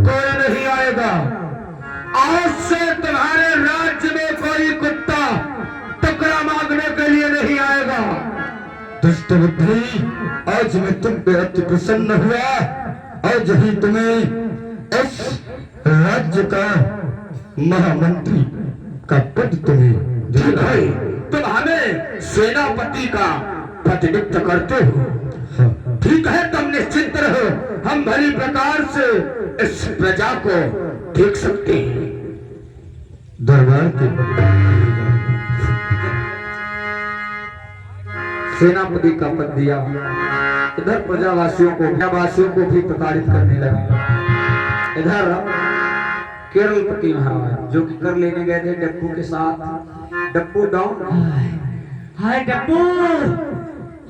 कोई नहीं आएगा। आज से तुम्हारे राज्य में कोई कुत्ता टुकड़ा मांगने के लिए नहीं आएगा। दुष्ट बुद्धि, आज मैं तुम पे अति प्रसन्न हुआ। आज ही तुम्हें इस राज्य का महामंत्री का पद तुम्हें ठीक है, तुम हमें सेनापति का प्रतिनिधित्व करते हो। ठीक है, तुम निश्चिंत रहो, हम भली प्रकार से इस प्रजा को देख सकते हैं। दरबार के सेनापति का पद दिया। इधर प्रजावासियों को प्रजावासियों को भी प्रताड़ित करने लगे। इधर केरलपति महाराज जो कि कर लेने गए थे डब्बू के साथ। डब्बू डाउन। हाय डब्बू,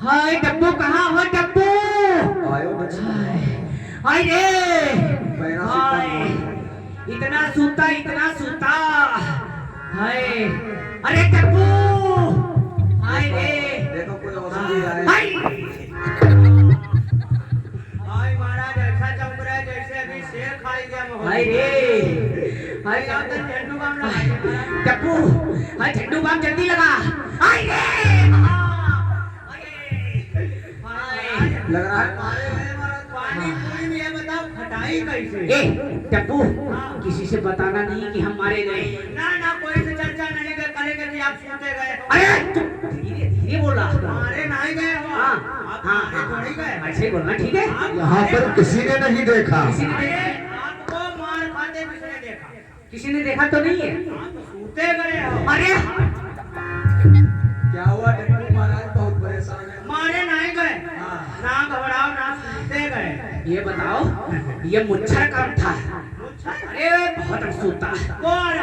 हाय डब्बू कहाँ हो डब्बू? आयो बच्चा। हाय रे पैरा हाय, से इतना सूता हाय। अरे डब्बू हाय रे देखो कोई औषधि आ रहा है। हाय हाय महाराज ऐसा चमक रहा है जैसे अभी शेर खाई गया। हाय रे हाय झंडू बाम लगा डब्बू। हाय झंडू बाम जल्दी लगा। हाय रे लग रहा है पानी पूरी में। ये बताओ खटाई कैसे? ए डब्बू, किसी से बताना नहीं कि हम मारे गए। ना ना कोई से चर्चा नहीं करेंगे कि आप सोते गए। अरे धीरे धीरे बोला। मारे नहीं गए हो। हाँ हाँ गए ऐसे बोलना, ठीक है? यहाँ पर किसी ने नहीं देखा। किसी ने आपको मार खाते किसने देखा? किसी ने देखा तो नहीं है। सोते गए हो। अरे क्या हुआ डब्बू महाराज? बहुत परेशान है। मारे नहीं गए, ना घबराओ ना सोते गए। ये बताओ, ये मुच्छर काम था। अरे बहुत अफसूता कौन?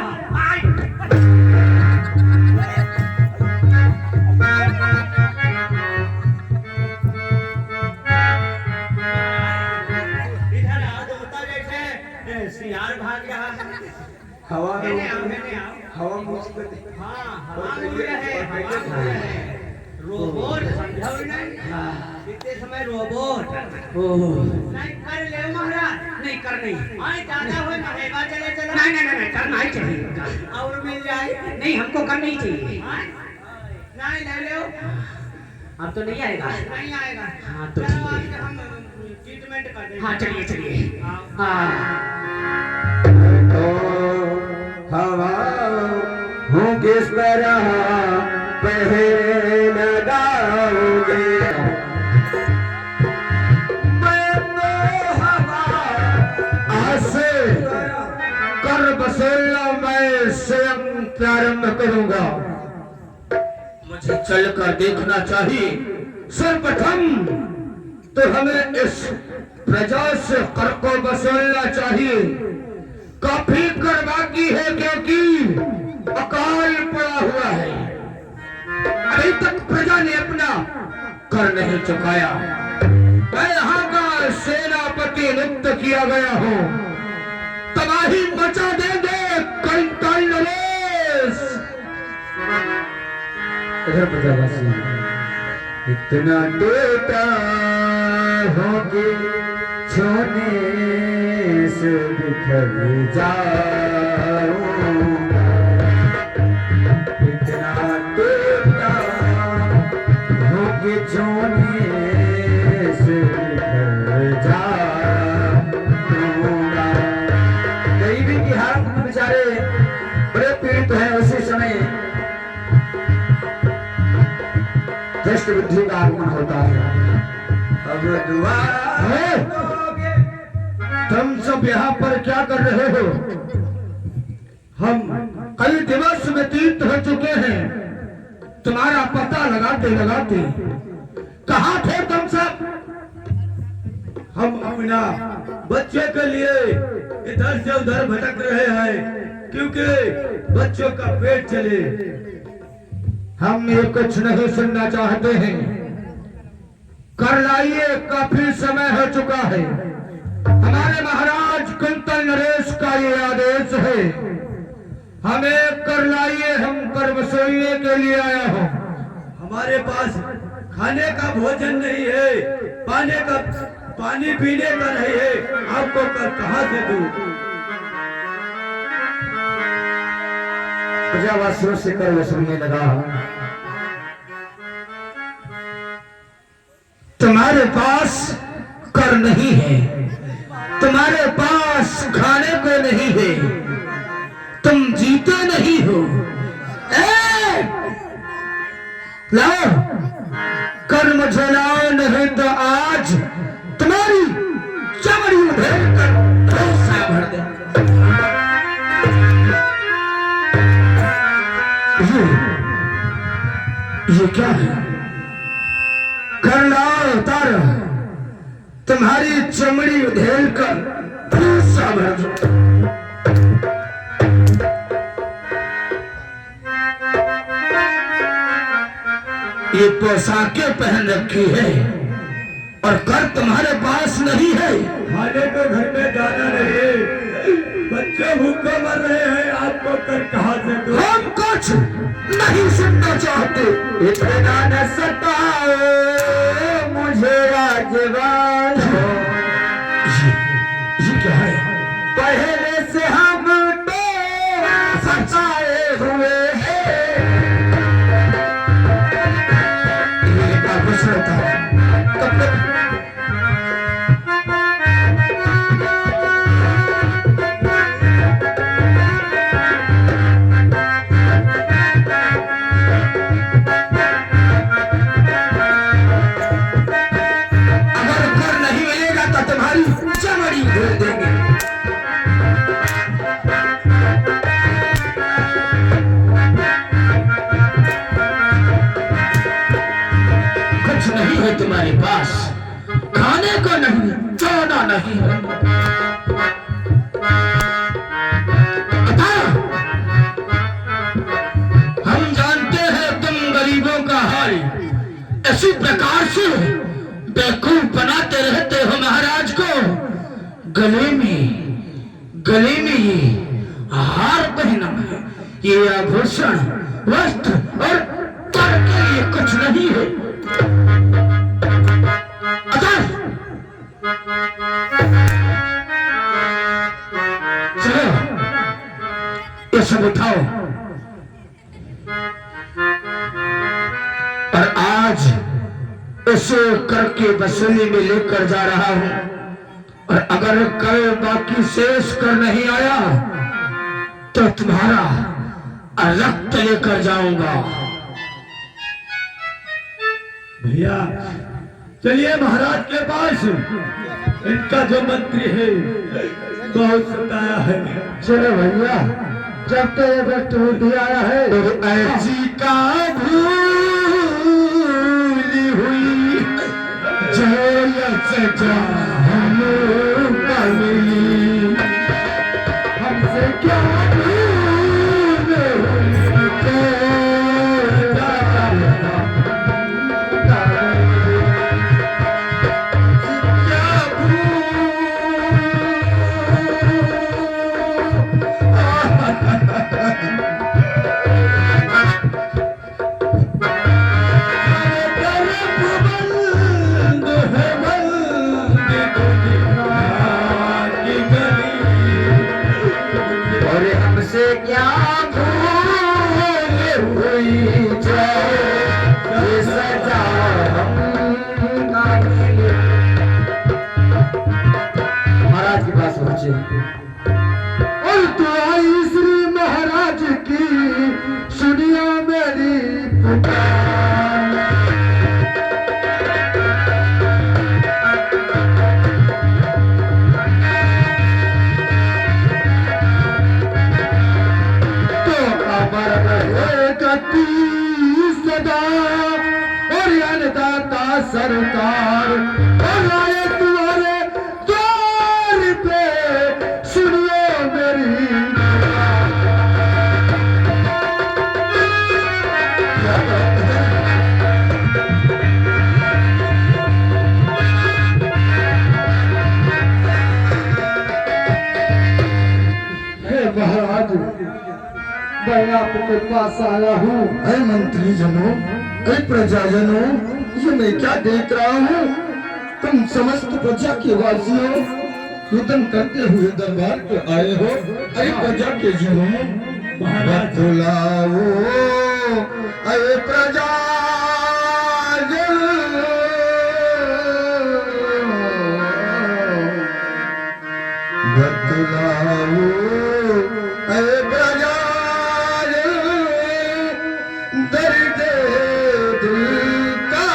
इधर आओ तो बता जैसे सियार भाग रहा है। हवा में मैंने आओ हवा में उसको हाँ हवा में रहे, हवा में रहे। रोबोट समझा नहीं इतने समय रोबोट नहीं कर ले महाराज नहीं करनी आए ज्यादा हो महेगा चले चलो नहीं करना ही चाहिए और मिल जाए नहीं हमको करना ही चाहिए नहीं ले लो अब तो नहीं आएगा हाँ तो ठीक है हम ट्रीटमेंट कर देंगे हाँ चलिए तो हवा हूँ किस तरह पहरे लगाओगे मैं तो हवा आसे कर बसेला मैं स्वयं प्रारंभ करूंगा। मुझे चलकर देखना चाहिए। सर्वप्रथम तो हमें इस प्रजा से कर को वसूलना चाहिए। काफी कर बाकी है क्योंकि अकाल पड़ा हुआ है। अभी तक प्रजा ने अपना कर नहीं चुकाया। मैं यहाँ का सेनापति नियुक्त किया गया हूँ। तबाही मचा देंगे कंटन नरेश। इधर प्रजावासी इतना टूटा हो कि छोने से बिखर जाऊं। इतना टूटा हो कि छोने से बिखर जाऊंगा। गरीबी की हालत में बेचारे बड़े पीड़ित हैं। उसी समय दृष्ट बुद्धि का आगमन होता है। अब दुआ तुम सब यहाँ पर क्या कर रहे हो? हम कई दिवस व्यतीत हो चुके हैं तुम्हारा पता लगाते लगाते। कहाँ थे तुम सब? हम अपना बच्चे के लिए इधर से उधर भटक रहे हैं क्योंकि बच्चों का पेट चले। हम ये कुछ नहीं सुनना चाहते हैं। कर लाइए, काफी समय हो चुका है। हमारे महाराज कुंतल नरेश का ये आदेश है। हमें कर लाइए, हम कर वसूलने के लिए आया हूँ। हमारे पास खाने का भोजन नहीं है, पानी पीने का नहीं है। आपको कर कहाँ से दूं? प्रजावासियों से कर वसूलने लगा। तुम्हारे पास कर नहीं है, तुम्हारे पास खाने को नहीं है, तुम जीते नहीं हो। लाओ कर मुझे लाओ, नहीं तो आज तुम्हारी चमड़ी उधेड़ कर भरोसा भर दे। ये क्या है? कर लाओ उतारो, तुम्हारी चमड़ी उधेड़ कर भरोसा भर दो। ये पोशाकें पहन रखी है और कर तुम्हारे पास नहीं है। खाने को घर में जाना नहीं है, बच्चे भूखे मर रहे हैं, आपको कर कहाँ से दूं? हम कुछ नहीं सुनना चाहते। इतना न सताओ मुझे राजवान। ये क्या है? पहले से हम तो सताए हुए हैं। कब तक अगर कर नहीं मिलेगा तो तुम्हारी चमड़ी धो देंगे। नहीं है तुम्हारे पास, खाने को नहीं, सोना नहीं है। हम जानते हैं तुम गरीबों का हाल। इसी प्रकार से बेवकूफ बनाते रहते हो महाराज को। गले में ये हार पहना है, ये आभूषण वस्त्र और कर के लिए कुछ नहीं है। अतः चलो ये सब उठाओ और आज इसे करके वसूली में लेकर जा रहा हूं, और अगर कल बाकी शेष कर नहीं आया तो तुम्हारा रक्त लेकर जाऊंगा। भैया चलिए महाराज के पास, इनका जो मंत्री है बहुत सताया है। चलो भैया, जब तो ये वक्त बुद्धि आया है तो ऐसी का भूली हुई जो सजा हमको मिली, हमसे क्या भूल हुई और हमसे क्या भूल हुई जो ये सजा हमको मिली। महाराज के पास पहुंचे और तो आई श्री महाराज की सुनिया मेरी पुकार। तो अमर रहे गति सदा और अन्नदाता सरकार, और आए तुम्हारे द्वार पे सुनियो मेरी महाराज, मैं आपके पास आया हूँ। अरे मंत्री जनों, अरे प्रजाजनों, ये मैं क्या देख रहा हूँ? तुम समस्त प्रजा के वासियों कीर्तन करते हुए दरबार पे आए हो। अरे प्रजा के जनों, बतलाओ अरे प्रजा बतलाओ अरे प्रजा दर्द दिल का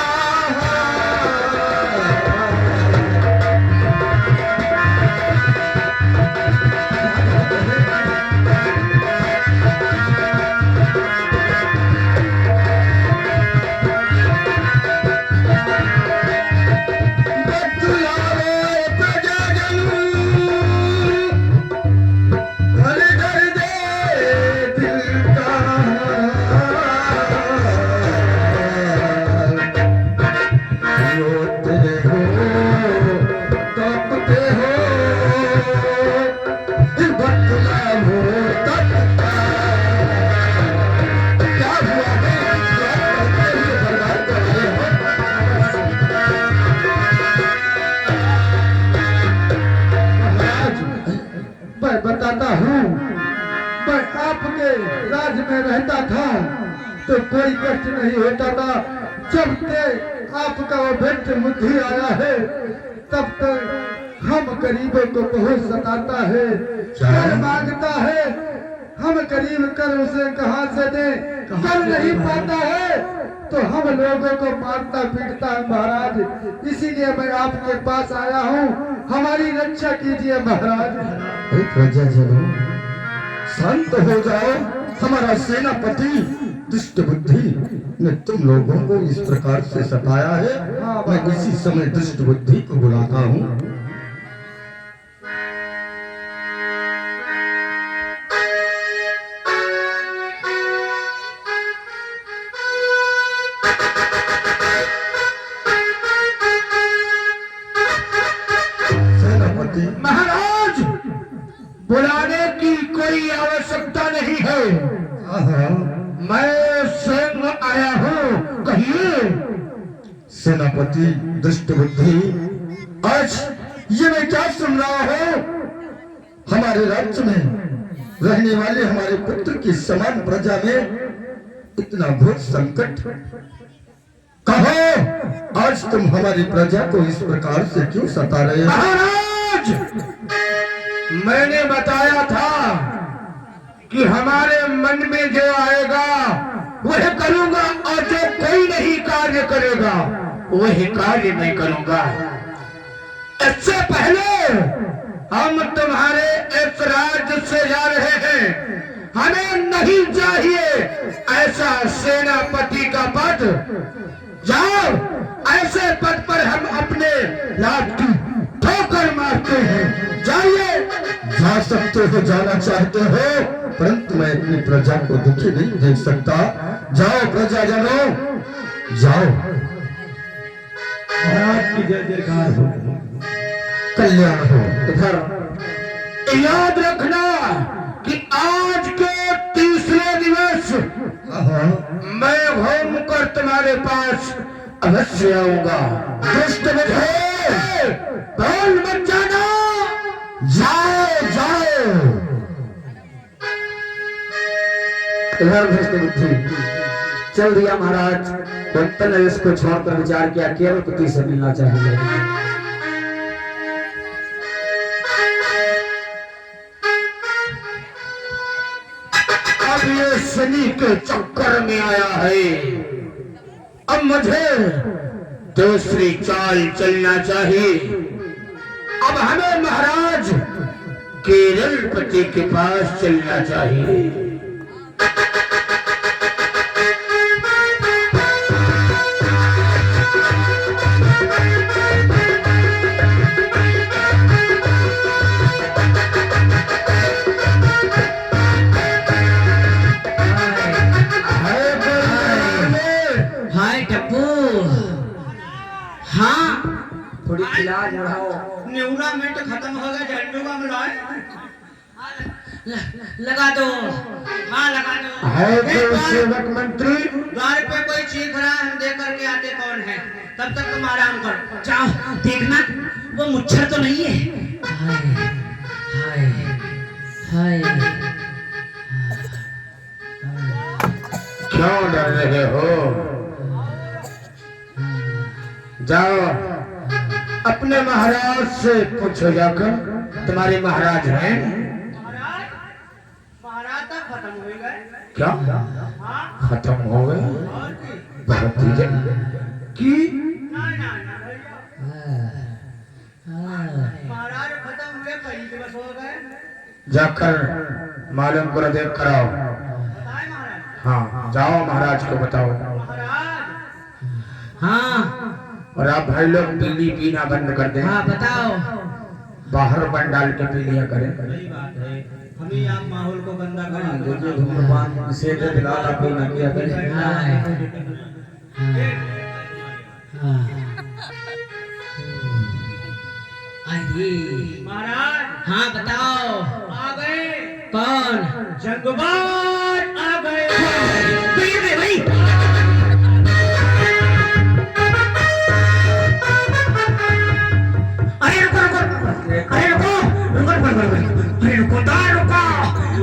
बताता हूँ, मैं आपके राज में रहता था तो कोई कष्ट नहीं होता था। जब से आपका वो भेंट बुद्धि आया है तब तक हम गरीबों को बहुत सताता है, कर मांगता है। हम गरीब कर उसे कहाँ से दे, कर नहीं पाता है तो हम लोगों को मारता पीटता है महाराज। इसीलिए मैं आपके पास आया हूँ, हमारी रक्षा कीजिए महाराज। अरे प्रजाजनों, शांत हो जाओ। हमारा सेनापति दुष्ट बुद्धि ने तुम लोगों को इस प्रकार से सताया है। मैं इसी समय दुष्ट बुद्धि को बुलाता हूँ। सेनापति महाराज, बुलाने की कोई आवश्यकता नहीं है। हाँ, मैं स्वयं आया हूँ, कहिए। सेनापति दुष्ट बुद्धि, आज ये मैं क्या सुन रहा हूँ? हमारे राज्य में रहने वाले हमारे पुत्र की समान प्रजा में इतना घोर संकट। कहो, आज तुम हमारी प्रजा को इस प्रकार से क्यों सता रहे हो? महाराज, मैंने बताया था कि हमारे मन में जो आएगा वह करूंगा, और जो कोई नहीं कार्य करेगा वही कार्य मैं करूंगा। इससे पहले हम तुम्हारे इस राज्य से जा रहे हैं। हमें नहीं चाहिए ऐसा सेनापति का पद। जाओ, ऐसे पद पर हम अपने लाभ की ठोकर मारते हैं। जाइए। जा सकते हो, जाना चाहते हो, परंतु मैं अपनी प्रजा को दुखी नहीं देख सकता। जाओ प्रजाजनों, जाओ। महाराज की जय जयकार हो, कल्याण हो। इधर याद रखना कि आज के तीसरे दिवस मैं घूम कर तुम्हारे पास अवश्य आऊंगा। दुष्ट बुद्धि, बोल मत जाना। जाओ जाओ। इधर दुष्ट बुद्धि चल दिया महाराज। कुंतल ने इसको छोड़कर विचार किया केवल पति से मिलना चाहिए। अब ये शनि के चक्कर में आया है। अब मुझे दूसरी चाल चलना चाहिए। अब हमें महाराज केरलपति के पास चलना चाहिए। थोड़ी इलाज बढ़ाओ। न्यूरा मिनट खत्म हो गया, झंडू का मिलाए लगा दो। हाँ लगा दो। है तो सेवक मंत्री। द्वार पे कोई चीख रहा है, हम देख करके आते कौन है। तब तक तुम आराम करो। जाओ देखना वो मुच्छर तो नहीं है। हाय हाय हाय। क्यों डर रहे हो? जाओ अपने महाराज से पूछो जाकर। तुम्हारे महाराज हैं? महाराज तक खत्म हो गए। क्या खत्म हो गए? बहुत धीरे की महाराज खत्म हुए, कई दिवस हो गए। जाकर मालूम कर देख कराओ। बताए महाराज। हाँ जाओ, महाराज को बताओ। महाराज हाँ और आप भाई लोग पीली पीना बंद कर दें। हाँ बताओ। बाहर बन डाल के पी लिया करें। सही बात है, हम ही आप माहौल को गंदा करें। देखिए धूम्रपान से दिलाता पीना किया करें। महाराज हाँ बताओ। आ गए। कौन? जंगबाज आ गए। भाई अरे रुको रुको अरे रुको रुको रुको अरे रुको दार रुको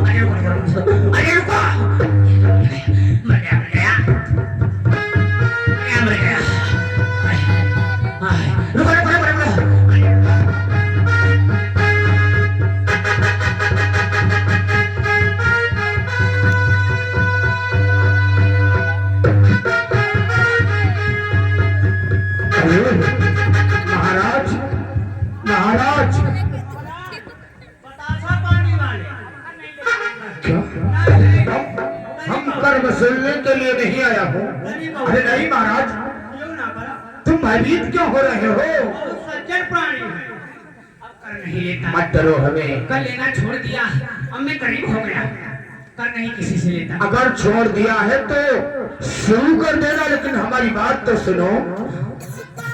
अरे रुको अरे रुको मर गया रुको रुको रुको महाराज महाराज बतासा पानी वाले क्या? हम कर वसूलने के लिए नहीं आया हूँ। अरे नहीं महाराज, क्यों ना करा। तुम भयभीत क्यों हो रहे हो? सज्जन प्राणी है, अब कर नहीं लेता। मत डरो हमें। कर लेना छोड़ दिया, अब मैं करीब हो गया, कर नहीं किसी से लेता। अगर छोड़ दिया है तो शुरू कर देना, लेकिन हमारी बात तो सुनो।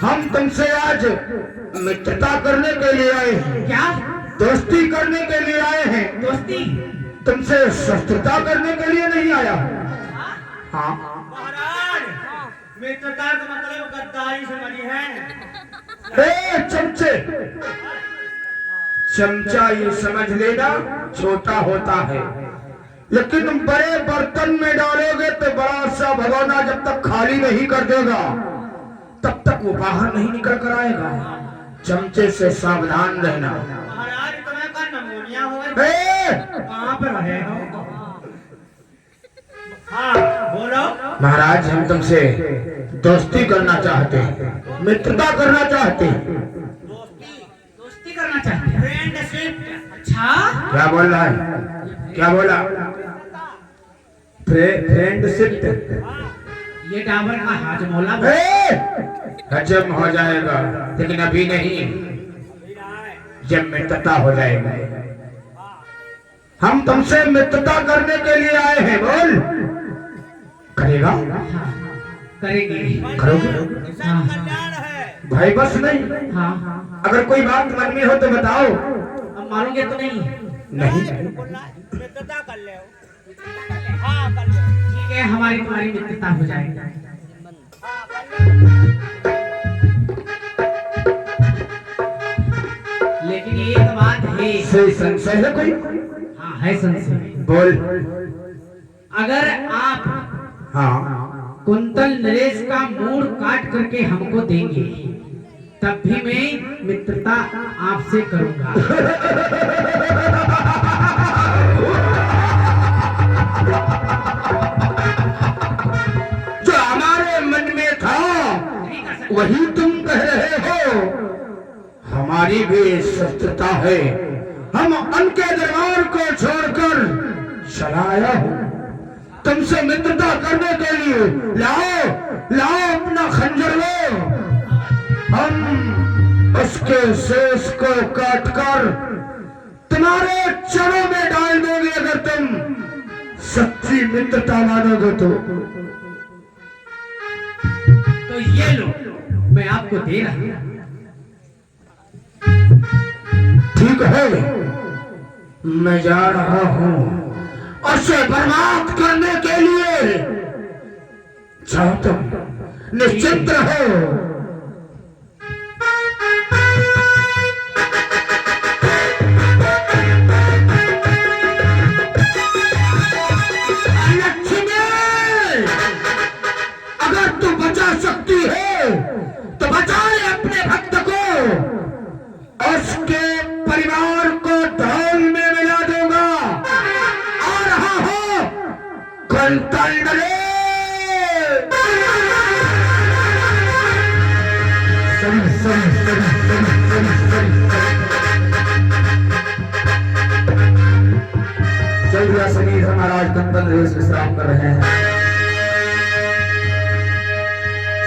हम तुमसे आज मित्रता करने के लिए आए हैं। क्या दोस्ती करने के लिए आए हैं। दोस्ती? तुमसे शस्त्रता करने के लिए नहीं आया हूँ। हाँ महाराज मित्रता का मतलब गद्दारी से बनी है। चमचे, चमचा ये समझ लेना छोटा होता है, लेकिन बड़े बर्तन में डालोगे तो बड़ा सा भगोना जब तक खाली नहीं कर देगा तब तक वो बाहर नहीं निकल कर आएगा। चमचे से सावधान रहना। महाराज तुम्हें का नमूनिया हुआ ए! कहाँ पर रहे हो? हाँ बोलो। महाराज हम तुमसे दोस्ती करना चाहते हैं, मित्रता करना चाहते हैं। दोस्ती करना चाहते हैं, फ्रेंडशिप। अच्छा क्या बोल रहा है? क्या बोला? फ्रेंडशिप। ये डाबर का हाजमोला हजम हो जाएगा, लेकिन अभी नहीं, जब मित्रता हो जाएगा। हम तुमसे मित्रता करने के लिए आए हैं, बोल। करेगा? करेंगे। करोगे? हाँ भाई बस नहीं। हाँ अगर कोई बात मन में हो तो बताओ। अब मानोगे तो नहीं? नहीं। मित्रता कर ले। हाँ कर ले। ठीक है, हमारी तुम्हारी मित्रता हो जाएगी। लेकिन एक बात है। से संशय है कोई? हाँ है संशय। बोल। अगर आप हाँ कुंतल नरेश का मूड काट करके हमको देंगे तब भी मैं मित्रता आपसे करूंगा। जो हमारे मन में था वही तुम कह रहे हो। हमारी भी शस्त्रता है, हम उनके दरबार को छोड़कर चलाया हूं तुमसे मित्रता करने के लिए। लाओ लाओ अपना खंजर लो, हम उसके शेष को काटकर तुम्हारे चरों में डाल देंगे अगर तुम सच्ची मित्रता मानोगे तो। ये लो, मैं आपको दे रहा हूं। ठीक है, मैं जा रहा हूं उसे बर्बाद करने के लिए। जाओ तुम निश्चिंत रहो। लक्ष्मी, अगर तू बचा सकती है तो बचाए अपने भक्त को, उसके परिवार को ढोल में मिला दूंगा। आ रहा हो कुंतल नरेश। चल दिया समीर, महाराज कुंतल नरेश विश्राम कर रहे हैं।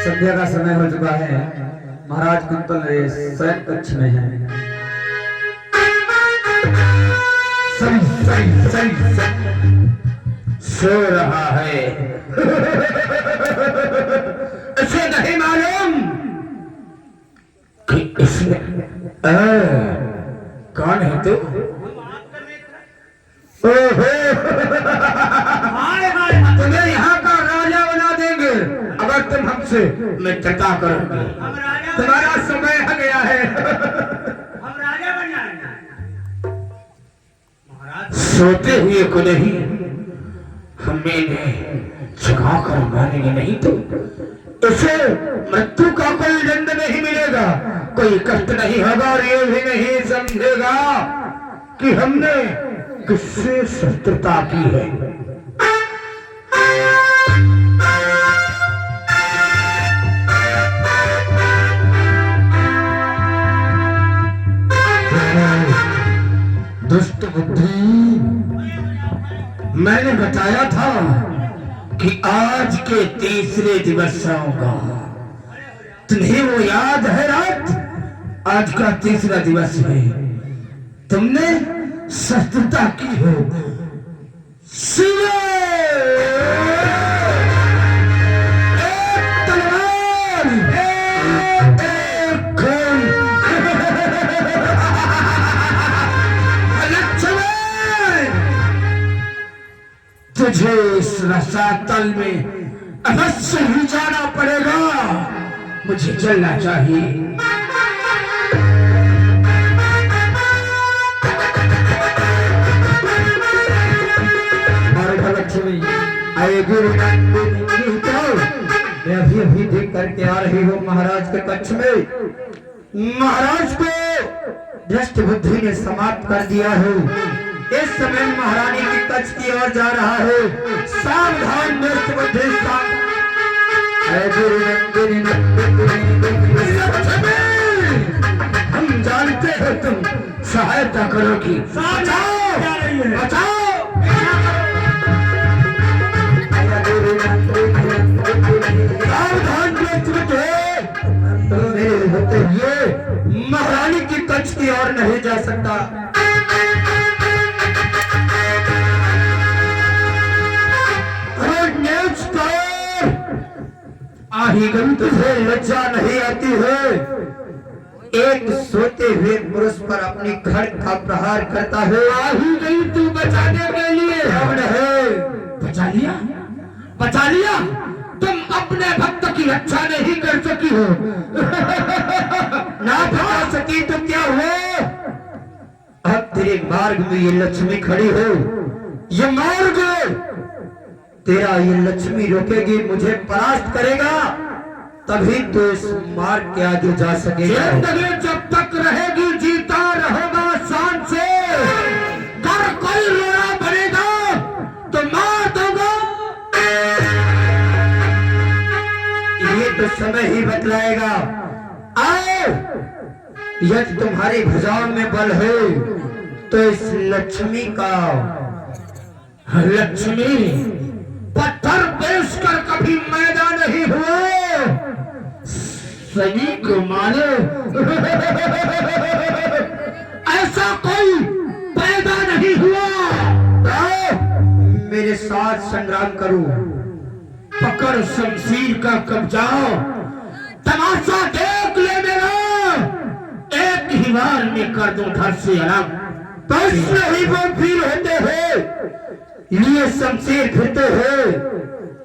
संध्या का समय हो चुका है, महाराज कुंतल नरेश शयन कक्ष में है। सो रहा है। इसे नहीं मालूम कि इसने कौन है तू? ओहो, तुम्हें यहाँ का राजा बना देंगे अगर तुम हमसे मित्रता करोगे। तुम्हारा समय आ गया है। हम राजा बन जाएंगे। सोते हुए को नहीं, हमें जगा कर मारेंगे नहीं तो इसे मृत्यु का कोई दंड नहीं मिलेगा, कोई कष्ट नहीं होगा और ये भी नहीं समझेगा कि हमने किससे शत्रुता की है। दुष्ट बुद्धि, मैंने बताया था कि आज के तीसरे दिवस आऊंगा। तुम्हें वो याद है रात? आज का तीसरा दिवस है, तुमने शत्रुता की हो। एक तलवार, एक खून। तुझे इस रसातल में अवश्य ही जाना पड़ेगा। मुझे चलना चाहिए। लक्ष्मी आएगी तो मैं अभी अभी देख करके आ रही हूँ महाराज के कक्ष में। महाराज को भ्रष्ट बुद्धि ने समाप्त कर दिया है। इस समय महारानी के कक्ष की ओर जा रहा है। सावधान भ्रष्ट बुद्धि हम जानते हैं तुम सहायता करोगी। बचाओ बचाओ। सावधान तो मेरे होते हुए महारानी की कक्ष की ओर नहीं जा सकता। आही गई तुझे लज्जा नहीं आती है। एक सोते हुए पुरुष पर अपनी खड्ग का प्रहार करता है। आही गई तू बचाने के लिए। कौन है? बचा लिया बचा लिया। तुम अपने भक्त की रक्षा नहीं कर सकी हो। ना बचा सकी तो क्या हुआ? अब तेरे मार्ग में ये लक्ष्मी खड़ी हो। ये मार्ग तेरा ये लक्ष्मी रोकेगी, मुझे परास्त करेगा, तभी तो इस मार्ग के आगे जा सकेगा। जिंदगी जब तक रहेगी जीता रहेगा शान से। कर कोई रोना बनेगा तो मार दूंगा। ये तो समय ही बतलाएगा। आओ, यदि तुम्हारी भुजाओं में बल है तो इस लक्ष्मी का लक्ष्मी पत्थर पेश कर कभी मैदा नहीं हुए। सैनिक माने ऐसा कोई पैदा नहीं हुआ। मेरे साथ संग्राम करो। पकड़ शमशीर का कब्जा, तमाशा देख ले मेरा। एक ही बार में कर दो धर से अलग। बस नहीं वो फिर होते हैं लिए शमशीर फिरते हैं,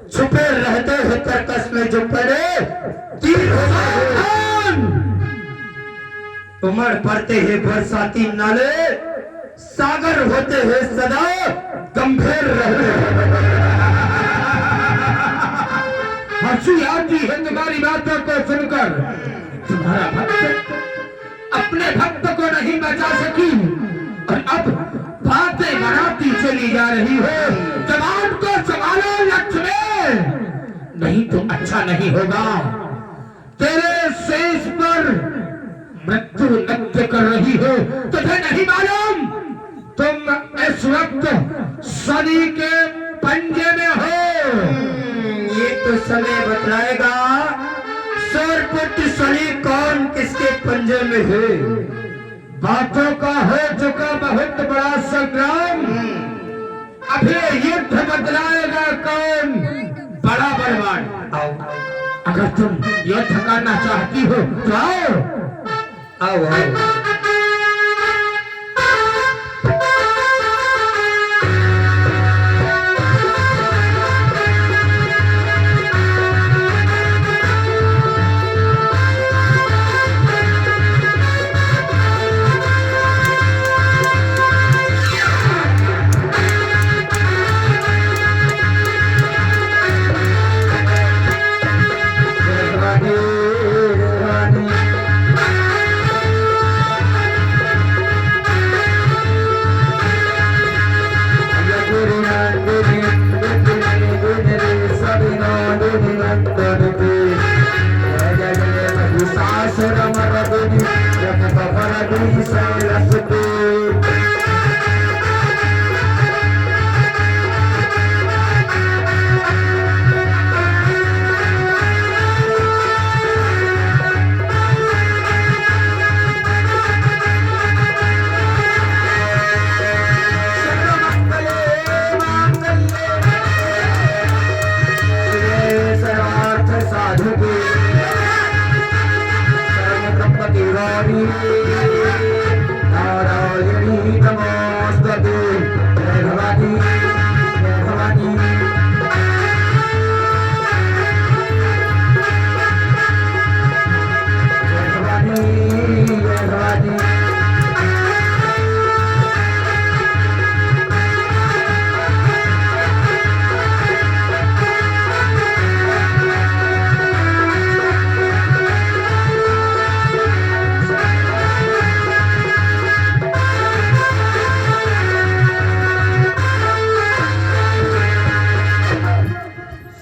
छुपे रहते हैं तरकस में जो पड़े तीर उमड़ पड़ते हैं बरसाती नाले। सागर होते हैं सदा गंभीर रहते हैं। हंसी आती है तुम्हारी बातों को सुनकर। तुम्हारा भक्त अपने भक्त को नहीं बचा सकी और अब बातें बनाती चली जा रही है। जवान को संभालो लक्ष्मी, नहीं तो अच्छा नहीं होगा। तेरे शेष पर मृत्यु नृत्य कर रही हो। तुझे नहीं मालूम तुम इस वक्त शनि के पंजे में हो। ये तो समय बतलाएगा सूर्यपुत्र शनि कौन किसके पंजे में है। बातों का हो चुका बहुत बड़ा संग्राम। अभी युद्ध बदलाएगा कौन बड़ा बलवान। अगर तुम युद्ध करना चाहती हो तो आओ आओ आओ।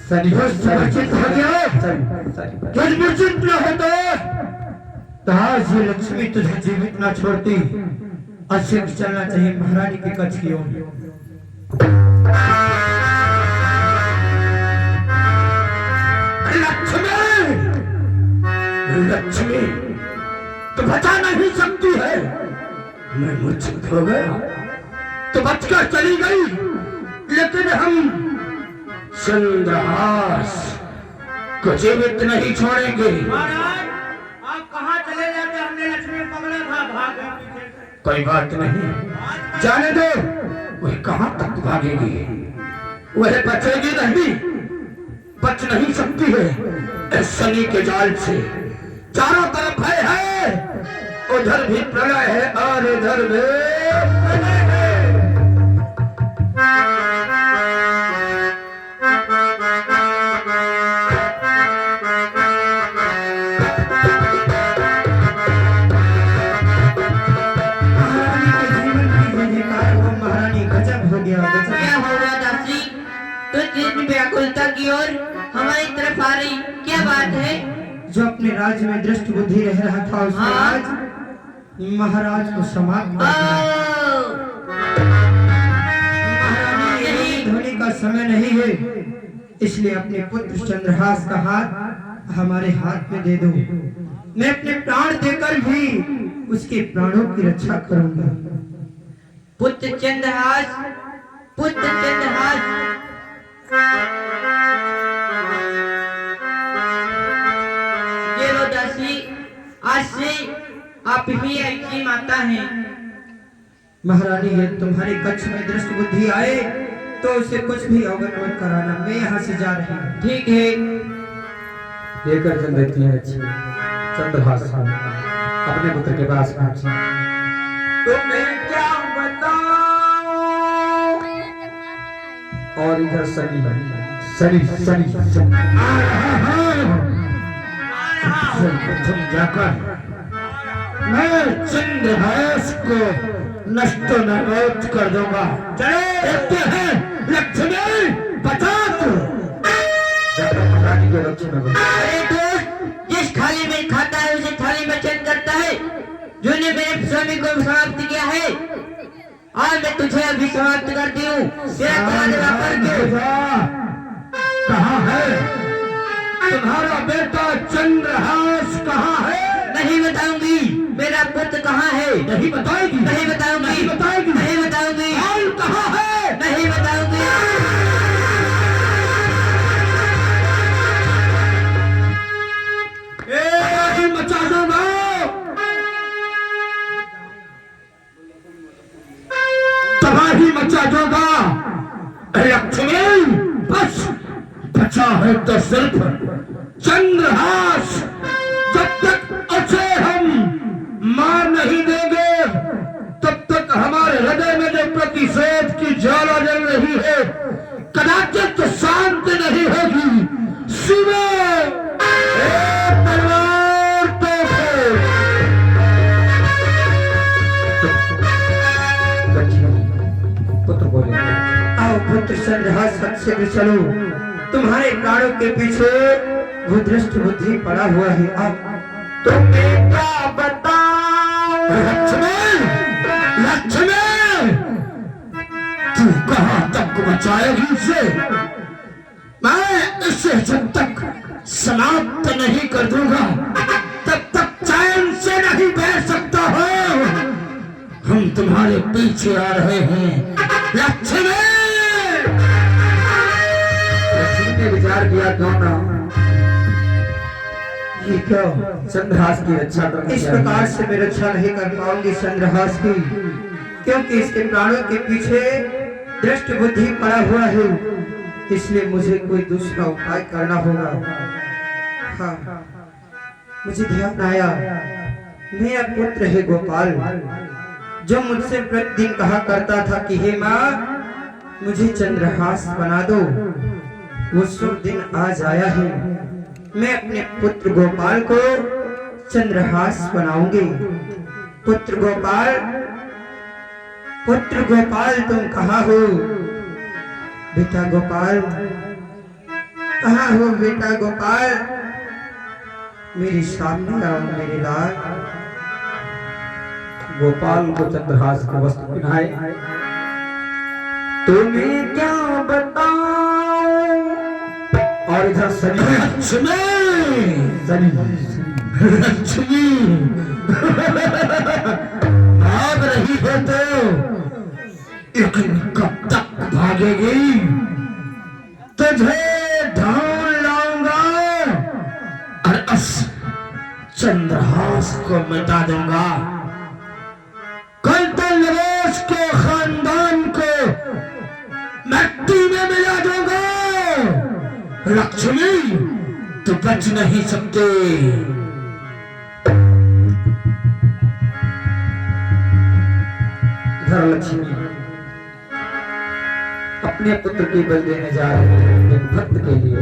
सनी मूर्छित हो गया तुझ मूर्छित न होते तो आज ये लक्ष्मी तुझे जीवित न छोड़ती। आज सिर्फ चलना चाहिए महारानी के कच्छ की ओर। लक्ष्मी, लक्ष्मी तो बचा नहीं सकती है। मैं मूर्छित हो गया तो बचकर चली गई, लेकिन हम चंद्रहास को जीवित नहीं छोड़ेंगे। महाराज आप कहाँ चले जाते? हमने लक्ष्मी पकड़ा था, भाग गए पीछे से। कोई बात नहीं, जाने दो। वह कहाँ तक भागेगी? वह बचेगी नहीं, बच नहीं सकती है इस शनि के जाल से। चारों तरफ भय है, उधर भी प्रलय है और इधर भी प्रलय है। महारानी के जीवन की जयकार हो। महारानी गजब हो गया, गजब। क्या हो रहा दासी? तो इतनी व्याकुलता की ओर हमारी तरफ आ रही, क्या बात है? जो अपने राज्य में दृष्ट बुद्धि रह रहा था उसने हाँ। आज महाराज को समाप्त कर दिया। ओ, महारानी ये धोने का समय नहीं है, इसलिए अपने पुत्र चंद्रहास का हाथ हमारे हाथ में दे दो। मैं अपने प्राण देकर भी उसके प्राणों की रक्षा करूंगा। पुत्र चंद्रहास, पुत्र चंद्रहास। ये लो दासी, आज से आप ही ऐसी माता हैं। महारानी ये तुम्हारे कक्ष में दृष्ट बुद्धि आए तो उसे कुछ भी अवगत मत कराना। मैं यहाँ से जा रही हूँ। ठीक है। लेकर चल देती है चंद्रहास अपने पुत्र के पास पहुंची। तुम्हें क्या बताऊं? और इधर सनी सनी सनी सनी आ रहा है। तुम जाकर मैं चंद्रहास को नष्ट नष्ट कर दूंगा। चलो देखते हैं लक्ष्मी बचा तू। महारानी के रक्षा में अरे दोस्त, जिस थाली में खाता है उसे थाली में चैन करता है। जिन्होंने मेरे स्वामी को समाप्त किया है, आज मैं तुझे अभी समाप्त करती हूँ। तेरा काज वापर के। कहाँ है तुम्हारा बेटा चंद्रहास? कहाँ है? नहीं बताऊंगी। मेरा पुत्र कहाँ है? नहीं बताएगी? नहीं बताऊंगी। नहीं बताएगी? नहीं बताऊंगी। और कहाँ है? नहीं बताऊंगी। तबाही मचा दूंगा। तबाही मचा दूंगा। लक्ष्मी बस बचा है तो सिर्फ चंद्रहास। जब तक उसे हम मार नहीं देंगे तब तक हमारे हृदय में जो प्रतिशोध की ज्वाला जल रही है कदाचित शांत नहीं होगी। सुबह तलवार तो पुत्र बोले, आओ पुत्र चंद्रहास, शीघ्र चलो। तुम्हारे प्राणों के पीछे वो दृष्ट बुद्धि पड़ा हुआ है। आओ। तुम्हें क्या बताऊं? लक्ष्मी, लक्ष्मी, तू कहाँ तक बचाएगी इसे? मैं इसे जब तक समाप्त नहीं कर दूंगा तब तक चैन से नहीं बैठ सकता हूँ। हम तुम्हारे पीछे आ रहे हैं। लक्ष्मी, लक्ष्मी ने विचार किया क्यों ना ये क्या? चंद्रहास की रक्षा करनी इस चाहिए। प्रकार से मैं रक्षा नहीं कर पाऊंगी चंद्रहास की, क्योंकि इसके प्राणों के पीछे दृष्ट बुद्धि पड़ा हुआ है। इसलिए मुझे कोई दूसरा उपाय करना होगा। हाँ, मुझे ध्यान आया, मेरा पुत्र है गोपाल, जो मुझसे प्रतिदिन कहा करता था कि हे माँ मुझे चंद्रहास बना दो। वो शुभ दिन आज आया है। मैं अपने पुत्र गोपाल को चंद्रहास बनाऊंगी। पुत्र गोपाल, पुत्र गोपाल तुम कहाँ हो? बेटा गोपाल, कहाँ हो बेटा गोपाल? मेरे सामने आओ मेरे लाल। गोपाल को चंद्रहास का वस्त्र पहनाए। तुम्हें क्या बताऊं? और इधर सनी लक्ष्मी भाग रही है तो लेकिन कब तक भागेगी? तुझे ढूंढ लाऊंगा और इस चंद्रहास को मिटा दूंगा। कल तो नरेश के खानदान को मिट्टी में मिला दूंगा। लक्ष्मी तो बच नहीं सकते। इधर लक्ष्मी अपने पुत्र की बलि देने जा रहे हैं एक भक्त के लिए।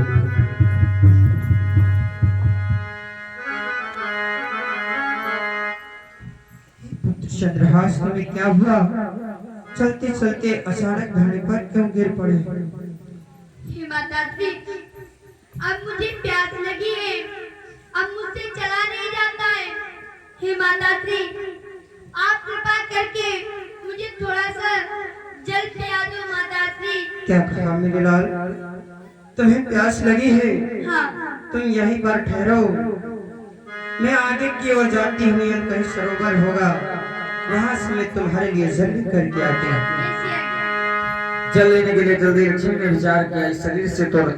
चंद्रहास में क्या हुआ? चलते चलते अचानक घाने पर क्यों गिर पड़े? हे माता श्री, अब मुझे प्यास लगी है, अब मुझसे चला नहीं जाता है। हे माता श्री, आप कृपा करके मुझे थोड़ा सा जल पिला दो माता श्री। क्या कहा मेरे लाल? तुम्हें प्यास लगी है? हाँ। तुम यहीं पर ठहरो, मैं आगे की ओर जाती हुई कहीं सरोवर होगा, वहां से मैं तुम्हारे लिए जल करके आती हूँ। ऐसी आज्ञा। जल लेने के लिए जल्दी लक्ष्मी ने विचार किया, इस शरीर से तो